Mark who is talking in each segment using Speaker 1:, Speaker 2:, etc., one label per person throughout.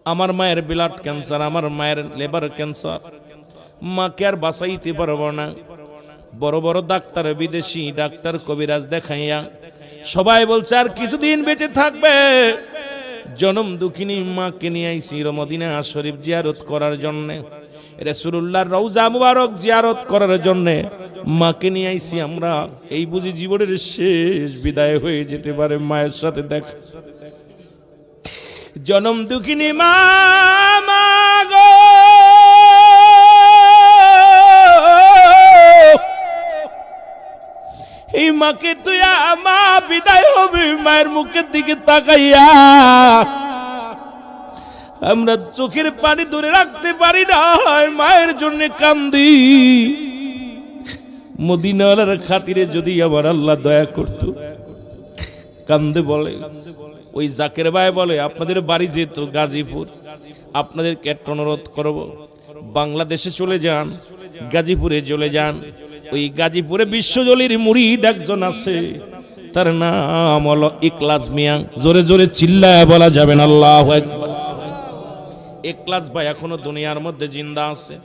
Speaker 1: আমার মায়ের blood cancer, আমার মায়ের লিভার ক্যান্সার, মাকে আর বাঁচাইতে পারবো না। বড় বড় ডাক্তার, বিদেশি ডাক্তার, কবিরাজ দেখাইয়া সবাই বলছে আর কিছুদিন বেঁচে থাকবে। জনম দুঃখিনী মাকে নিয়ে আইছি মদিনা শরীফ জিয়ারত করার জন্য, রাসূলুল্লাহর রওজা মুবারক জিয়ারত করার জন্য মাকে নিয়ে আইছি আমরা। এই বুঝি জীবনের শেষ বিদায় হয়ে যেতে পারে মায়ের সাথে দেখা। জনম দুঃখিনী মা, মা গো, এই মাকে তুই মা বিদায় হবে, মায়ের মুখের দিকে তাকাইয়া আমরা চোখের পানি ধরে রাখতে পারি না, মায়ের জন্য কান্দি। মদিনার খাতিরে যদি আমার আল্লাহ দয়া করত। কান্দে বলে, ওই জাকের ভাই বলে আপনাদের বাড়ি যেহেতু গাজীপুর, আপনাদেরকে একটা অনুরোধ করব, বাংলাদেশে চলে যান, গাজীপুরে চলে যান। ওই গাজীপুরে বিশ্বজলির মুরিদ একজন আছে, তার নাম হলো ইখলাস মিয়া। জোরে জোরে চিল্লায় বলা যাবেন আল্লাহু আকবার। ইখলাস ভাই এখনো দুনিয়ার মধ্যে জিন্দা আছে,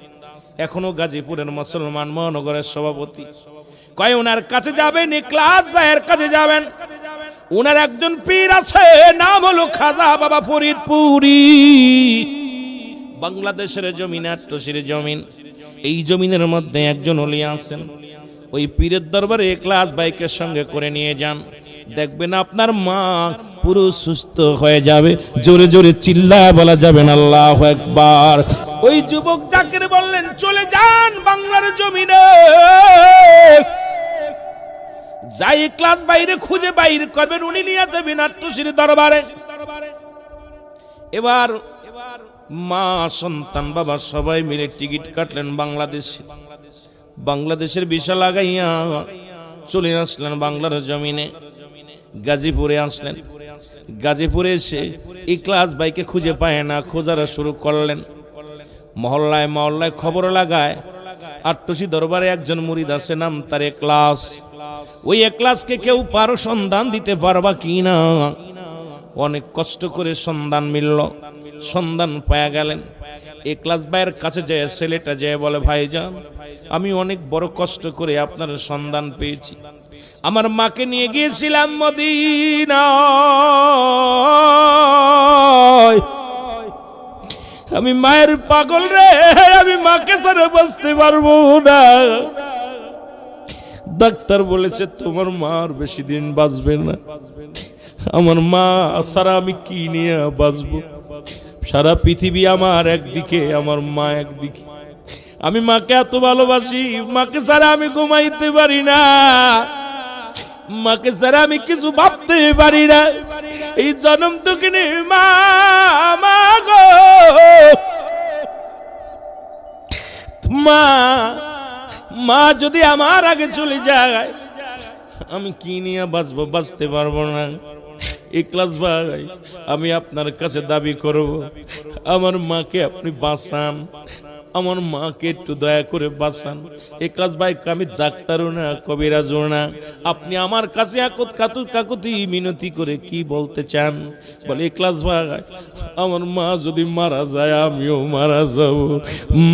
Speaker 1: এখনো গাজীপুরের মুসলমান মহানগরের সভাপতি। কয় ওনার কাছে যাবেন, ইখলাস ভাইয়ের কাছে যাবেন। ওনার একজন পীর আছে, নাম হলো খাজা বাবা ফরিদপুরি। বাংলাদেশের জমিন, আট্টশির জমিন, এই জমিনের মধ্যে একজন ওলি আছেন। ওই পীরের দরবারে ইখলাস ভাইকে সঙ্গে করে নিয়ে যান, দেখবেন আপনার মা পুরো সুস্থ হয়ে যাবে। জোরে জোরে চিল্লায় বলা যাবেন আল্লাহু আকবার। ওই যুবক জাকির বললেন চলে যান বাংলার জমিনে, যাই ইখলাস বাইরে খুঁজে বাইর করবেন, উনি নিয়ে যাবেন আট্টশির দরবারে। এবার মা, সন্তান, বাবা সবাই মিলে টিকিট কাটলেন বাংলাদেশে। বাংলাদেশের ভিসা লাগাইয়া চলে আসলেন বাংলার জমিনে, গাজীপুরে আসলেন। গাজীপুরে এসে ইখলাস ভাইকে খুঁজে পায় না, খোঁজার শুরু করলেন। মহল্লায় মহল্লায় খবর লাগায়, আট্টশি দরবারে একজন মুরিদ আছে, নাম তার ইখলাস। ওই ইখলাসকে কেউ পারো সন্ধান দিতে পারবা কি না? অনেক কষ্ট করে সন্ধান মিলল, সন্ধান পায়া গেলেন। ইখলাস ভাইয়ের কাছে যায়, ছেলেটা যায় বলে ভাইজান, আমি অনেক বড় কষ্ট করে আপনার সন্ধান পেয়েছি। আমার মাকে নিয়ে গিয়েছিলাম মদিনায়, আমি মায়ের পাগল রে, আমি মাকে ছাড়া বাঁচতে পারবো না। ডাক্তার বলেছে তোমার মা আর বেশি দিন বাঁচবে না। আমার মা ছাড়া আমি কি নিয়ে বাঁচবো? সারা পৃথিবী আমার একদিকে, আমার মা একদিকে। আমি মাকে এত ভালোবাসি, মাকে ছাড়া আমি ঘুমাইতে পারি না, মাকে ছাড়া আমি কিছু ভাবতে পারি না। এই জনম দুঃখিনী মা, মা গো, মা, মা যদি আমার আগে চলে যায় আমি কি নিয়ে বাঁচবো? বাঁচতে পারবো না। ইখলাস ভাই, আমি আপনার কাছে দাবি করব, আমার মাকে আপনি বাঁচান, আমার মাকে একটু দয়া করে বাঁচান। ইখলাস ভাই, আমি ডাক্তারও না, কবিরাজও না, আপনি আমার কাছে কাকুতি মিনতি করে কি বলতে চান? বলে ইখলাস ভাই, আমার মা যদি মারা যায় আমিও মারা যাব,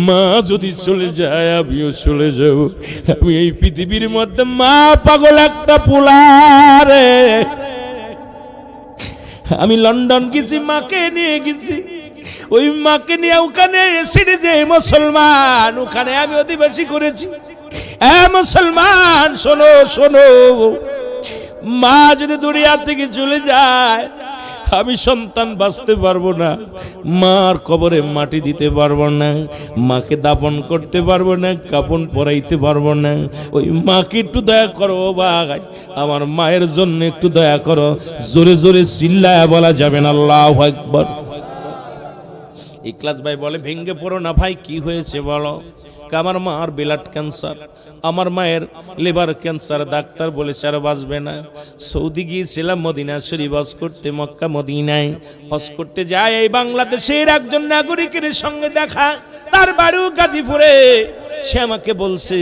Speaker 1: মা যদি চলে যায় আমিও চলে যাব। আমি এই পৃথিবীর মধ্যে মা পাগল একটা পোলারে। আমি লন্ডন গেছি, মাকে নিয়ে গেছি, ওই মাকে নিয়ে ওখানে সিঁড়ি যে মুসলমান, ওখানে আমি অধিবাসী করেছি। মুসলমান শোনো শোনো, মা যদি দুনিয়া থেকে চলে যায় আমি সন্তান বাঁচতে পারবো না, মার কবরে মাটি দিতে পারবো না, মাকে দাপন করতে পারবো না, কাপন পরাইতে পারবো না। ওই মাকে একটু দয়া করো ভাই, আমার মায়ের জন্য একটু দয়া করো। জোরে জোরে চিল্লায় বলা যাবে না আল্লাহু আকবার। ইখলাস ভাই বলে ভেঙ্গে পড়ো না ভাই, কি হয়েছে বলো? আমার মার ব্লাড ক্যান্সার, আমার মায়ের লিভার ক্যান্সার, ডাক্তার বলেছে আর বাঁচবে না। সৌদি গিয়েছিলাম মদিনা শরীফ হজ করতে, মক্কা মদিনায় হজ করতে যায় এই বাংলাদেশের একজন নাগরিকের সঙ্গে দেখা, তার বাড়িও গাজীপুরে। সে আমাকে বলছে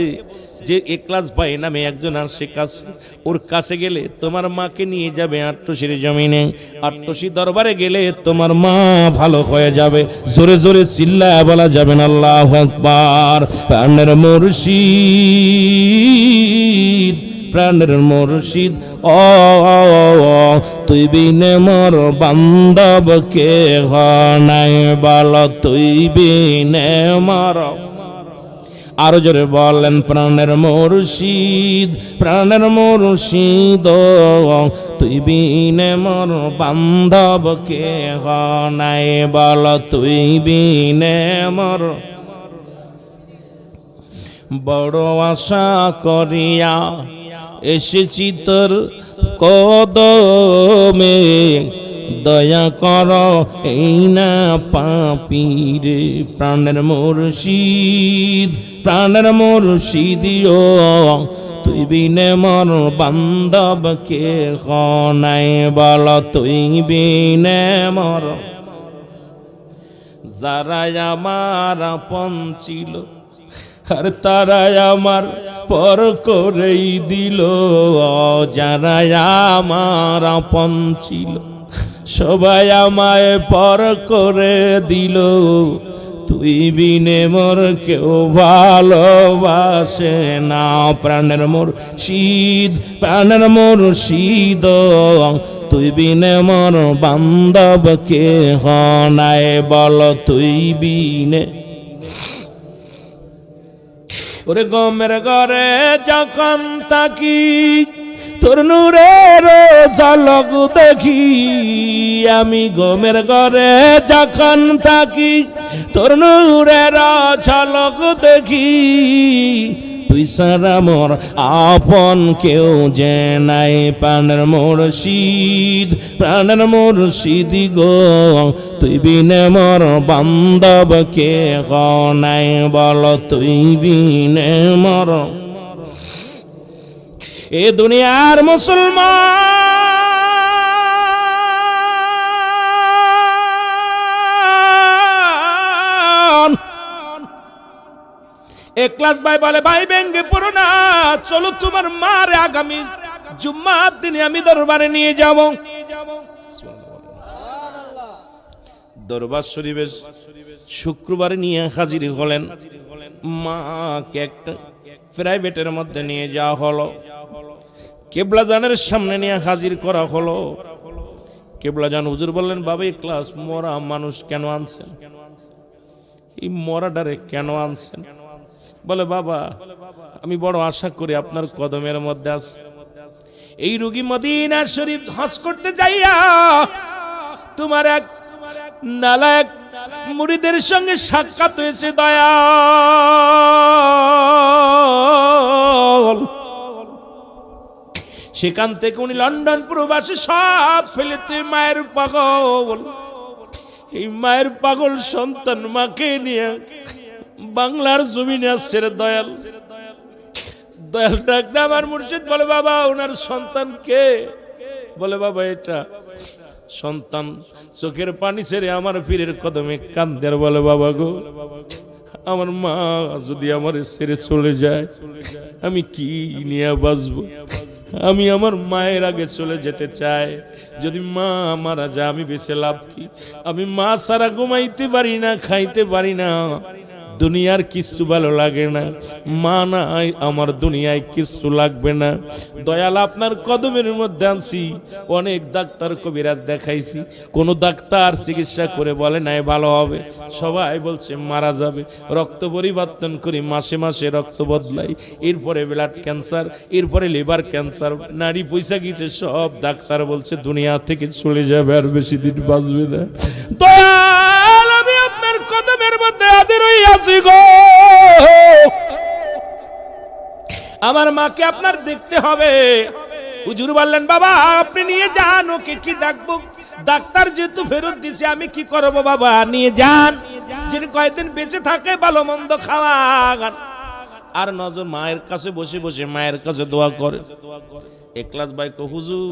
Speaker 1: যে এখলাস ভাই নামে একজন আসে কাছে, ওর কাছে গেলে তোমার মাকে নিয়ে যাবে আট্টশির জমিনে, আট্টশি দরবারে গেলে তোমার মা ভালো হয়ে যাবে। জোরে জোরে চিল্লায় বলা যাবে না আল্লাহু আকবার। প্রাণের মুর্শিদ, প্রাণের মুর্শিদ, ও তুই বিনে মোর বান্ধব কে নাই বল, তুই বিনে মোর। আরো জোরে বলেন প্রাণের মুর্শিদ, প্রাণের মুর্শিদ, তুই বিনে মোর বান্ধব কে নাই বল, তুই বিনে মোর। বড় আশা করিয়া এসেছি তোর কদমে, দয়া কর এই না পাপীরে। প্রাণের মুর্শিদ, প্রাণের মুর্শিদিও, তুই বিনে মোর বান্ধব কে নাই বল, তুই বিনে মোর। যারা আমার আপন ছিল আর তারাই আমার পর করেই দিল, যারা আমার আপন ছিল সবাই আমায় পর করে দিল, তুই বিনে মোর কেউ ভালোবাসে না। প্রাণের মুর্শিদ, প্রাণের মুর্শিদ, তুই বিনে মোর বান্ধব কে নাই বল, তুই বিনে। ওরে গমের ঘরে যখন থাকি তোর নূরের ঝলক দেখি, আমি গমের ঘরে যখন থাকি তোর নূরের ঝলক দেখি, তুই সারা মোর আপন কেউ যে নাই। প্রাণের মুর্শিদ, প্রাণের মুর্শিদ গো, তুই বিনে মোর বান্ধব কে নাই বল, তুই বিনে মোর। এ দুনিয়ার মুসলমান এখলাস ভাই বলে, ভাই ভেঙ্গে পড়ো না, চলো তোমার মারে আগামী জুম্মার দিনে আমি দরবারে নিয়ে যাব। দরবার শরীফে শুক্রবারে নিয়ে হাজির হলেন। মাকে একটা প্রাইভেটের মধ্যে নিয়ে যাওয়া হলো, কেবলাজানের সামনে নিয়ে হাজির করা হলো। কেবলাজান হুজুর বললেন, বাবা এখলাস মরা মানুষ কেন আনছেন, এই মরাডারে কেন আনছেন? বলে, বাবা আমি বড় আশা করি আপনার কদমের মধ্যে আছে। এই রোগী মদিনা শরীফ হজ করতে যাইয়া তোমার এক নালায়েক মুরিদের সঙ্গে সাক্ষাৎ হয়েছে দয়াল। সেখান থেকে উনি লন্ডন প্রবাসী সব ফেলেতে মায়ের পাগল। এই মায়ের পাগল সন্তান মাকে নিয়ে বাংলার জমিনে আসছে দয়াল। দয়াল ডাকতে আমার মুর্শিদ বলে, বাবা ওনার সন্তান কে? বলে, বাবা এটা সন্তান চোখের পানি ছেড়ে আমার পীরের কদমে কান্দের। বলে, বাবা গো আমার মা যদি আমার ছেড়ে চলে যায় আমি কি নিয়ে বাঁচবো? আমি আমার মায়ের আগে চলে যেতে চাই। যদি মা মারা যায় আমি বেঁচে লাভ কি? আমি মা ছাড়া ঘুমাইতে পারি না, খাইতে পারি না, দুনিয়ার কিছু ভালো লাগে না। মা নাই আমার দুনিয়ায় কিছু লাগবে না। দয়াল আপনার কদমের মধ্যে আনছি। অনেক ডাক্তার কবিরাজ দেখাইছি, কোন ডাক্তার চিকিৎসা করে বলে নাই ভালো হবে। সবাই বলছে মারা যাবে। রক্ত পরিবর্তন করি, মাসে মাসে রক্ত বদলাই, এরপরে ব্লাড ক্যান্সার, এরপরে লিভার ক্যান্সার, নারী পয়সা গিয়েছে। সব ডাক্তার বলছে দুনিয়া থেকে চলে যাবে, আর বেশি দিন বাঁচবে না। দয়াল আমি আপনার কদমের মধ্যে হাজির হইয়াছি গো। আমার মাকে আপনার দেখতে হবে। হুজুর বললেন, বাবা আপনি নিয়ে যান, ওকে কি দেখবো? ডাক্তার যেহেতু ফেরত দিছে আমি কি করবো? বাবা নিয়ে যান, যিনি কয়েকদিন বেঁচে থাকে ভালো মন্দ খাওয়া। আর নজর মায়ের কাছে বসে বসে মায়ের কাছে দোয়া করে। এখলাস ভাই কো, হুজুর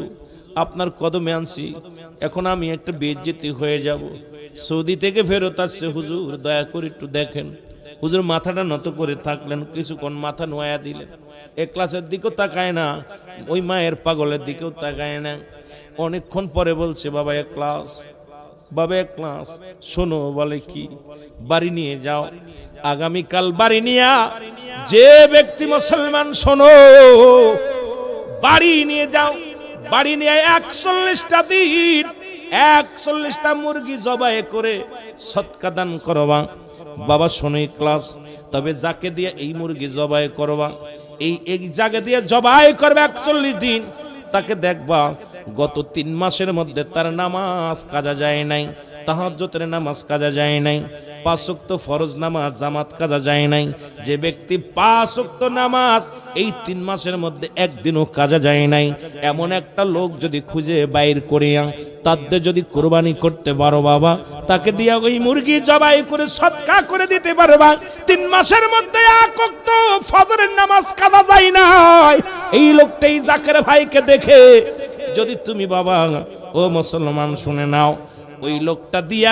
Speaker 1: আপনার কদমে আনছি, এখন আমি একটা বেজ্জতি হয়ে যাব। সৌদি থেকে ফেরত আসছে, হুজুর দয়া করে একটু দেখেন। হুজুর মাথাটা নত করে থাকলেন, কিছুক্ষণ মাথা নোয়া দিলেন, এক্লাসের দিকেও তাকায় না, ওই মায়ের পাগলের দিকেও তাকায় না। অনেকক্ষণ পরে বলছে, বাবা এক্লাস, বাবা এক্লাস শোনো। বলে কি? বাড়ি নিয়ে যাও, আগামীকাল বাড়ি নিয়া যে ব্যক্তি মুসলমান, শোনো, বাড়ি নিয়ে যাও, বাড়ি নিয়ে 41টা দিন 41টা মুরগি জবাই করে সদকা দান করবা। বাবা শোনো ক্লাস, তবে যাকে দিয়ে এই মুরগি জবাই করবা, এই জায়গা দিয়ে জবাই করবে 41 দিন, তাকে দেখবা গত 3 মাসের মধ্যে তার নামাজ কাজা যায় নাই, তাহাজ্জুদের নামাজ কাজা যায় নাই, 5 ওয়াক্ত ফরজ নামাজ জামাত কাজা যায় নাই। যে ব্যক্তি 5 ওয়াক্ত নামাজ এই 3 মাসের মধ্যে একদিনও কাজা যায় নাই, এমন একটা লোক যদি খুঁজে বাইর করিয়া তাদের যদি কুরবানি করতে পারো বাবা, তাকে দিয়া ওই মুরগি জবাই করে সদকা করে দিতে পারবা, 3 মাসের মধ্যে 1 ওয়াক্ত ফজরের নামাজ কাজা যায় নাই। এই লোকটাই জাকের ভাইকে দেখে যদি তুমি বাবা ও মুসলমান শুনে নাও, ওই লোকটা দিয়া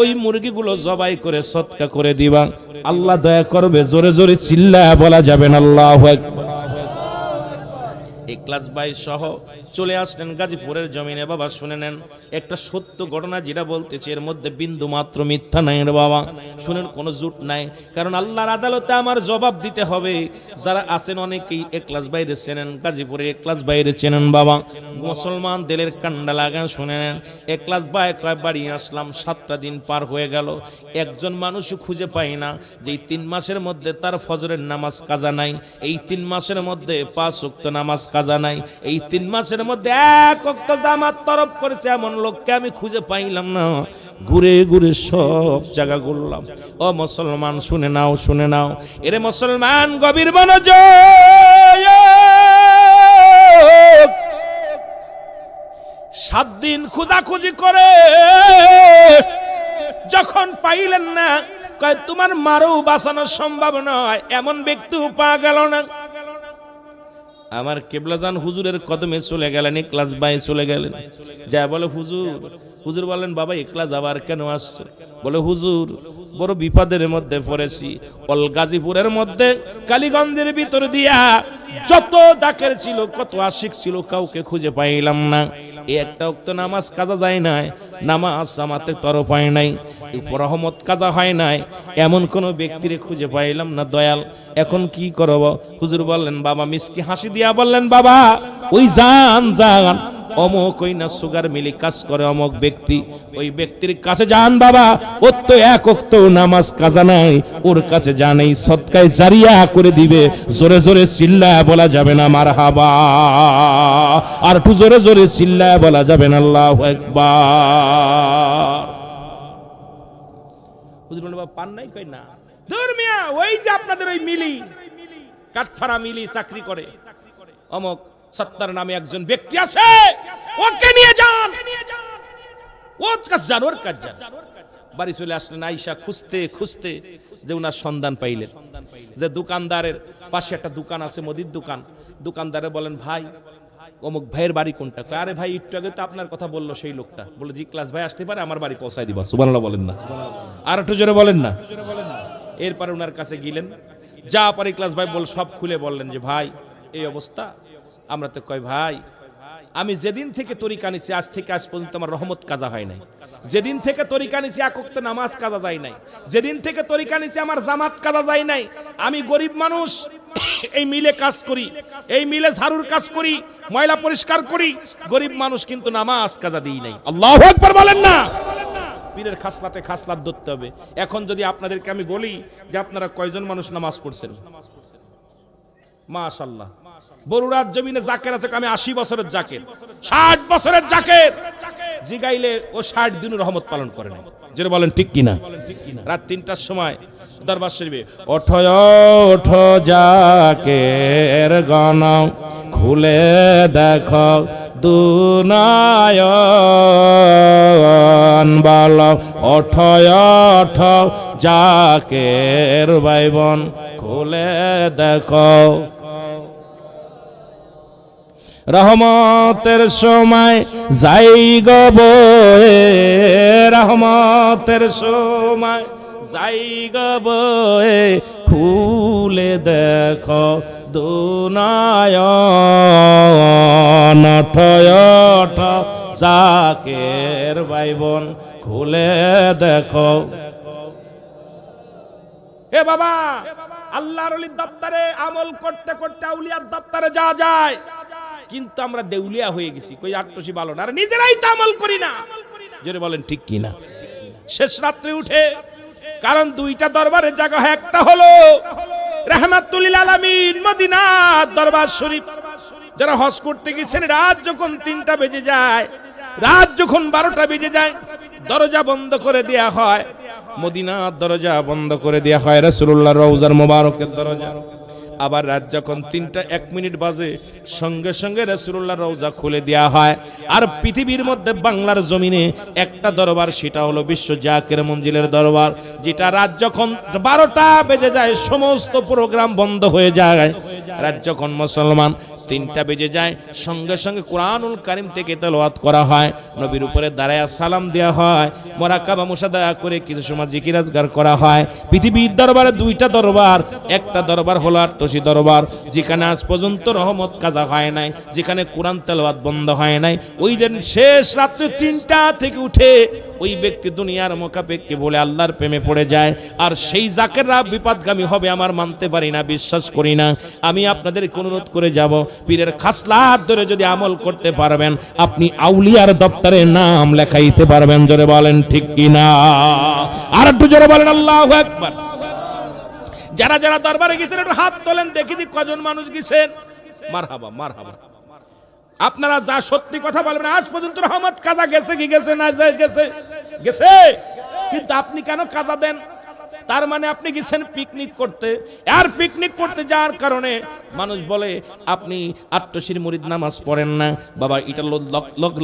Speaker 1: ওই মুরগিগুলো জবাই করে সদকা করে দিবা, আল্লাহ দয়া করবে। জোরে জোরে চিল্লায়া বলা যাবে না আল্লাহু আকবার। ইখলাস ভাই সহ চলে আসলেন গাজীপুরের জমিনে। বাবা শুনে নেন, একটা সত্য ঘটনা যেটা বলতেছে, এর মধ্যে বিন্দু মাত্র মিথ্যা নাই রে বাবা, শুনেন, কোনো জুট নাই, কারণ আল্লাহর আদালতে আমার জবাব দিতে হবে। যারা আছেন অনেকেই ইখলাস বাইরে চেনেন, গাজীপুরে ইখলাস বাইরে চেনেন বাবা, মুসলমান দিলের কান্ডা লাগা। শুনে নেন, ইখলাস ভাই কয় বাড়ি আসলাম, 7টা দিন পার হয়ে গেল, একজন মানুষও খুঁজে পাই না যে 3 মাসের মধ্যে তার ফজরের নামাজ কাজা নাই, এই 3 মাসের মধ্যে 5 ওয়াক্ত নামাজ কাজা নাই, এই 3 মাসের মধ্যে 1 ওয়াক্ত জামাত তরফ করেছে, এমন লোককে আমি খুঁজে পাইলাম না। ঘুরে ঘুরে সব জায়গা ঘুরলাম। ও মুসলমান শুনে নাও, শুনে নাও, এরে মুসলমান গভীর মনোযোগ। 7 দিন খোঁজাখুঁজি করে যখন পাইলেন না, কয় তোমার মারও বাঁচানো সম্ভব নয়, এমন ব্যক্তিও পাওয়া গেল না। আমার কেবলাজান হুজুরের কদমে চলে গেলেন, ইখলাস ভাই চলে গেলেন, যা বলে হুজুর, হুজুর বলেন বাবা ইখলাস আবার কেন আসছো? বলে হুজুর বড় বিপদের মধ্যে পড়েছি, অল গাজীপুরের মধ্যে কালীগঞ্জের ভিতর দিয়া যত জাকের ছিল, কত আশিক ছিল, কাউকে খুঁজে পাইলাম না। এই একটা ওয়াক্ত নামাজ কাজা যায় নাই, নামাজ জামাতে তরফ হয় নাই, রহমত কাজা হয় নাই, এমন কোন ব্যক্তিরে খুঁজে পাইলাম না দয়াল। এখন কি করব? হুজুর বললেন, বাবা মিষ্টি হাসি দিয়া বললেন, বাবা ওই যান যান, অমক ওই না সুগার মিলি কাজ করে অমক ব্যক্তি, ওই ব্যক্তির কাছে যান বাবা, ওর তো 1 ওয়াক্ত নামাজ কাজা নাই, ওর কাছে জানেই সদকায় জারিয়া করে দিবে। জোরে জোরে চিল্লায়া বলা যাবে না মারহাবা? আর একটু জোরে জোরে চিল্লায়া বলা যাবে না আল্লাহু আকবার? হুজুর বলেন, বাবা পান নাই? কই না। দূর মিয়া, ওই যে আপনাদের ওই মিলি, কাঠফারা মিলি চাকরি করে, অমক সত্তার নামে একজন ব্যক্তি আছে, ওকে নিয়ে যান, ওর কাছে যান, ওর কাছে যান। বাড়ি চলে আসলেন, আয়েশা খুঁজতে খুঁজতে যে উনার সন্ধান পাইলেন, যে দোকানদারের পাশে একটা দোকান আছে, মুদির দোকান, দোকানদারে বলেন, ভাই অমুক ভাইয়ের বাড়ি কোনটা? আরে ভাই একটু আগে তো আপনার কথা বললো সেই লোকটা, বলে জি ইখলাস ভাই আসতে পারে, আমার বাড়ি পৌঁছায় দিবা। সুবহানাল্লাহ বলেন না? আর একটু জোরে বলেন না? এরপরে উনার কাছে গেলেন, যা পরে ইখলাস ভাই বল সব খুলে বললেন যে ভাই এই অবস্থা। আমরা তো কই ভাই, আমি যেদিন থেকে তরিকা নিছি আজ থেকে আজ পর্যন্ত আমার রহমত কাজা হয় নাই, যেদিন থেকে তরিকা নিছি 1 ওয়াক্ত নামাজ কাজা যায় নাই, যেদিন থেকে তরিকা নিছি আমার জামাত কাজা যায় নাই। আমি গরিব মানুষ, এই মিলে কাজ করি, এই মিলে ঝাড়ুর কাজ করি, ময়লা পরিষ্কার করি, গরিব মানুষ, কিন্তু নামাজ কাজা দিই নাই। আল্লাহু আকবার বলেন না? পীরের খাসলাতে খাসলাত ধরতে হবে। এখন যদি আপনাদেরকে আমি বলি যে আপনারা কয়জন মানুষ নামাজ পড়ছেন? মাশাআল্লাহ, বরুড়ার জমিনে জাকের আছে, আমি 80 বছরের জাকের, 60 বছরের জাকের, জিগাইলে ও 60 দিন রহমত পালন করে না। যেটা বলেন ঠিক কিনা? রাত 3টার সময় দরবার শরীফে ওঠো ওঠো জাকের গান খুলে দেখো দুনায়ন, বলো ওঠো ওঠো জাকের ভাইবোন খুলে দেখো, রহমতের সময় যাই গো বয়ে, রহমতের সময় জায়গা বয়ে খুলে দেখো দুনায়ন ঠয়ঠ জাকের ভাই বোন খুলে দেখো। এ বাবা, আল্লাহর ওলির দপ্তরে আমল করতে করতে আউলিয়ার দপ্তরে যাওয়া যায়, কিন্তু আমরা দেউলিয়া হয়ে গেছি। কই আট্টসি ভালো না, আর নিজেরাই তো আমল করি না। জোরে বলেন ঠিক কি না? শেষ রাত্রে উঠে, কারণ দুইটা দরবারের জায়গা, একটা হলো রাহমাতুল লিল আলামিন মদিনা দরবার শরীফ। যারা হজ করতে গেছেন, রাত যখন 3টা বেজে যায়, রাত যখন 12টা বেজে যায়, দরজা বন্ধ করে দেয়া হয়। মদিনার দরজা বন্ধ করে দেয়া হয়, রাসূলুল্লাহর রওজার মোবারকের দরজা। আবার রাত যখন 3টা 1 মিনিট বাজে, সঙ্গে সঙ্গে রাসূলুল্লাহর রওজা খুলে দেয়া হয়। আর পৃথিবীর মধ্যে বাংলার জমিনে একটা দরবার, সেটা হলো বিশ্ব জাকের মঞ্জিলের দরবার, যেটা রাত যখন 12টা বেজে যায় সমস্ত প্রোগ্রাম বন্ধ হয়ে যায়। রাত যখন মুসলমান 3টা বেজে যায়, সঙ্গে সঙ্গে কোরআনুল কারীম থেকে তেলাওয়াত করা হয়, নবীর উপরে দাঁড়ায়া সালাম দেয়া হয়, মুরাকাবা মুশাহাদা করে কিছু সময় জিকির আজকার করা হয়। পৃথিবীর দরবারে 2টা দরবার, একটা দরবার হলো আট্টসি দরবার, যেখানে আজ পর্যন্ত রহমত কাজা হয় নাই, যেখানে কোরআন তেলাওয়াত বন্ধ হয় নাই। ওই দিন শেষ রাত্রে 3টা থেকে উঠে ওই ব্যক্তি দুনিয়ার মোকাবেক্ষে বলে আল্লাহর প্রেমে পড়ে যায়। আর সেই জাকেররা বিপদগামী হবে আমার মানতে পারি না, বিশ্বাস করি না। আমি আপনাদেরকে অনুরোধ করে যাব, পীরের খাসলাত ধরে যদি আমল করতে পারবেন, আপনি আউলিয়ার দপ্তরে নাম লেখাইতে পারবেন। জোরে বলেন ঠিক কি না? আর একটু জোরে বলেন আল্লাহু আকবার। যারা যারা দরবারে গেছেন একটু হাত তোলেন, দেখি কজন মানুষ গেছেন। মারহাবা মারহাবা। আপনারা যা সত্যি কথা বলবেন, আজ পর্যন্ত রহমত কাজা গেছে কি গেছে না গেছে? গেছে। কিন্তু আপনি কেন কাজা দেন? তার মানে আপনি গেছেন পিকনিক করতে। আর পিকনিক করতে যাওয়ার কারণে মানুষ বলে আপনি আট্টসির মুরিদ, নামাজ পড়েন না। বাবা, এটা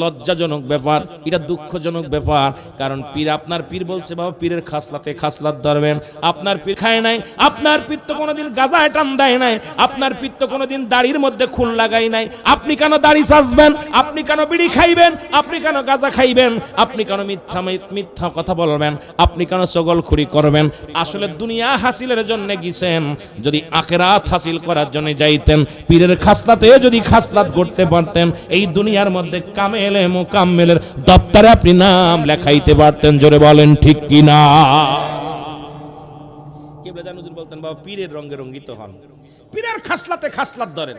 Speaker 1: লজ্জাজনক ব্যাপার, এটা দুঃখজনক ব্যাপার। কারণ পীর, আপনার পীর বলছে বাবা পীরের খাসলাতে খাসলাত ধরবেন। আপনার পীর খায় নাই, আপনার পীর তো কোনোদিন গাজায় টান দেয় নাই, আপনার পীর তো কোনোদিন দাড়ির মধ্যে খুল লাগাই নাই। আপনি কেন দাড়ি সাজবেন? আপনি কেন বিড়ি খাইবেন? আপনি কেন গাজা খাইবেন? আপনি কেন মিথ্যা কথা বলবেন? আপনি কেন চগলখুরি করবেন? আসলে দুনিয়া হাসিলের জন্য গেছেন। যদি আখিরাত হাসিল করার জন্য যাইতেন, পীরের খাসলাতে যদি খাসলাত করতে পারতেন, এই দুনিয়ার মধ্যে কামেলে মুকাম্মেলের দপ্তরে আপনি নাম লেখাইতে পারতেন। জোরে বলেন ঠিক কি না? কিবলা হুজুর বলতেন বাবা পীরের রঙে রঙ্গিত হন, পীরের খাসলাতে খাসলাত ধরেন।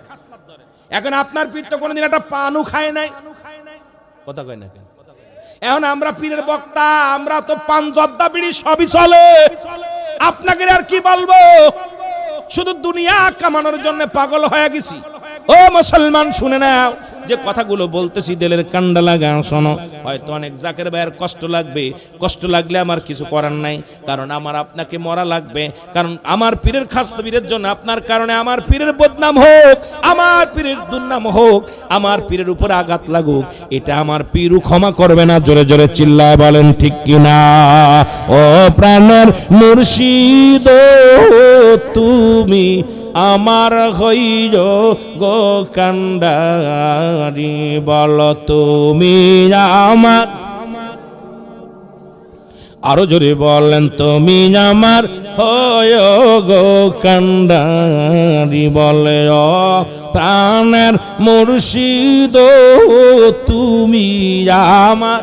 Speaker 1: এখন আপনার পীর তো কোনোদিন একটা পানও খায় নাই, কথা কয় না কেন? এখন আমরা পীরের বক্তা, আমরা তো পান জর্দা বিড়ি সবই চলে। আপনাকে আর কি বলবো? শুধু দুনিয়া কামানোর জন্য পাগল হয়ে গেছি। ও মুসলমান, শুনে নাও, যে কথাগুলো বলতেছি দিলের কান্ডা লাগা শোনো। হয়তো অনেক জাকের ভাইয়ের কষ্ট লাগবে, কষ্ট লাগলে আমার কিছু করার নাই, কারণ আমার আপনাকে মরা লাগবে। কারণ আমার পীরের খাস পীরের জন্য আপনার কারণে আমার পীরের বদনাম হোক, আমার পীরের দুর্নাম হোক, আমার পীরের উপর আঘাত লাগুক, এটা আমার পীরও ক্ষমা করবে না। জোরে জোরে চিল্লায় বলেন ঠিক কিনা? ও প্রাণের মুর্শিদ তুমি আমার হইল গো কান্ডারি, বলো তুমি আমার, আরো জোরে বলেন, তুমি আমার হয় গো কান্ডারি। বলে ও প্রাণের মুর্শিদ তুমি আমার,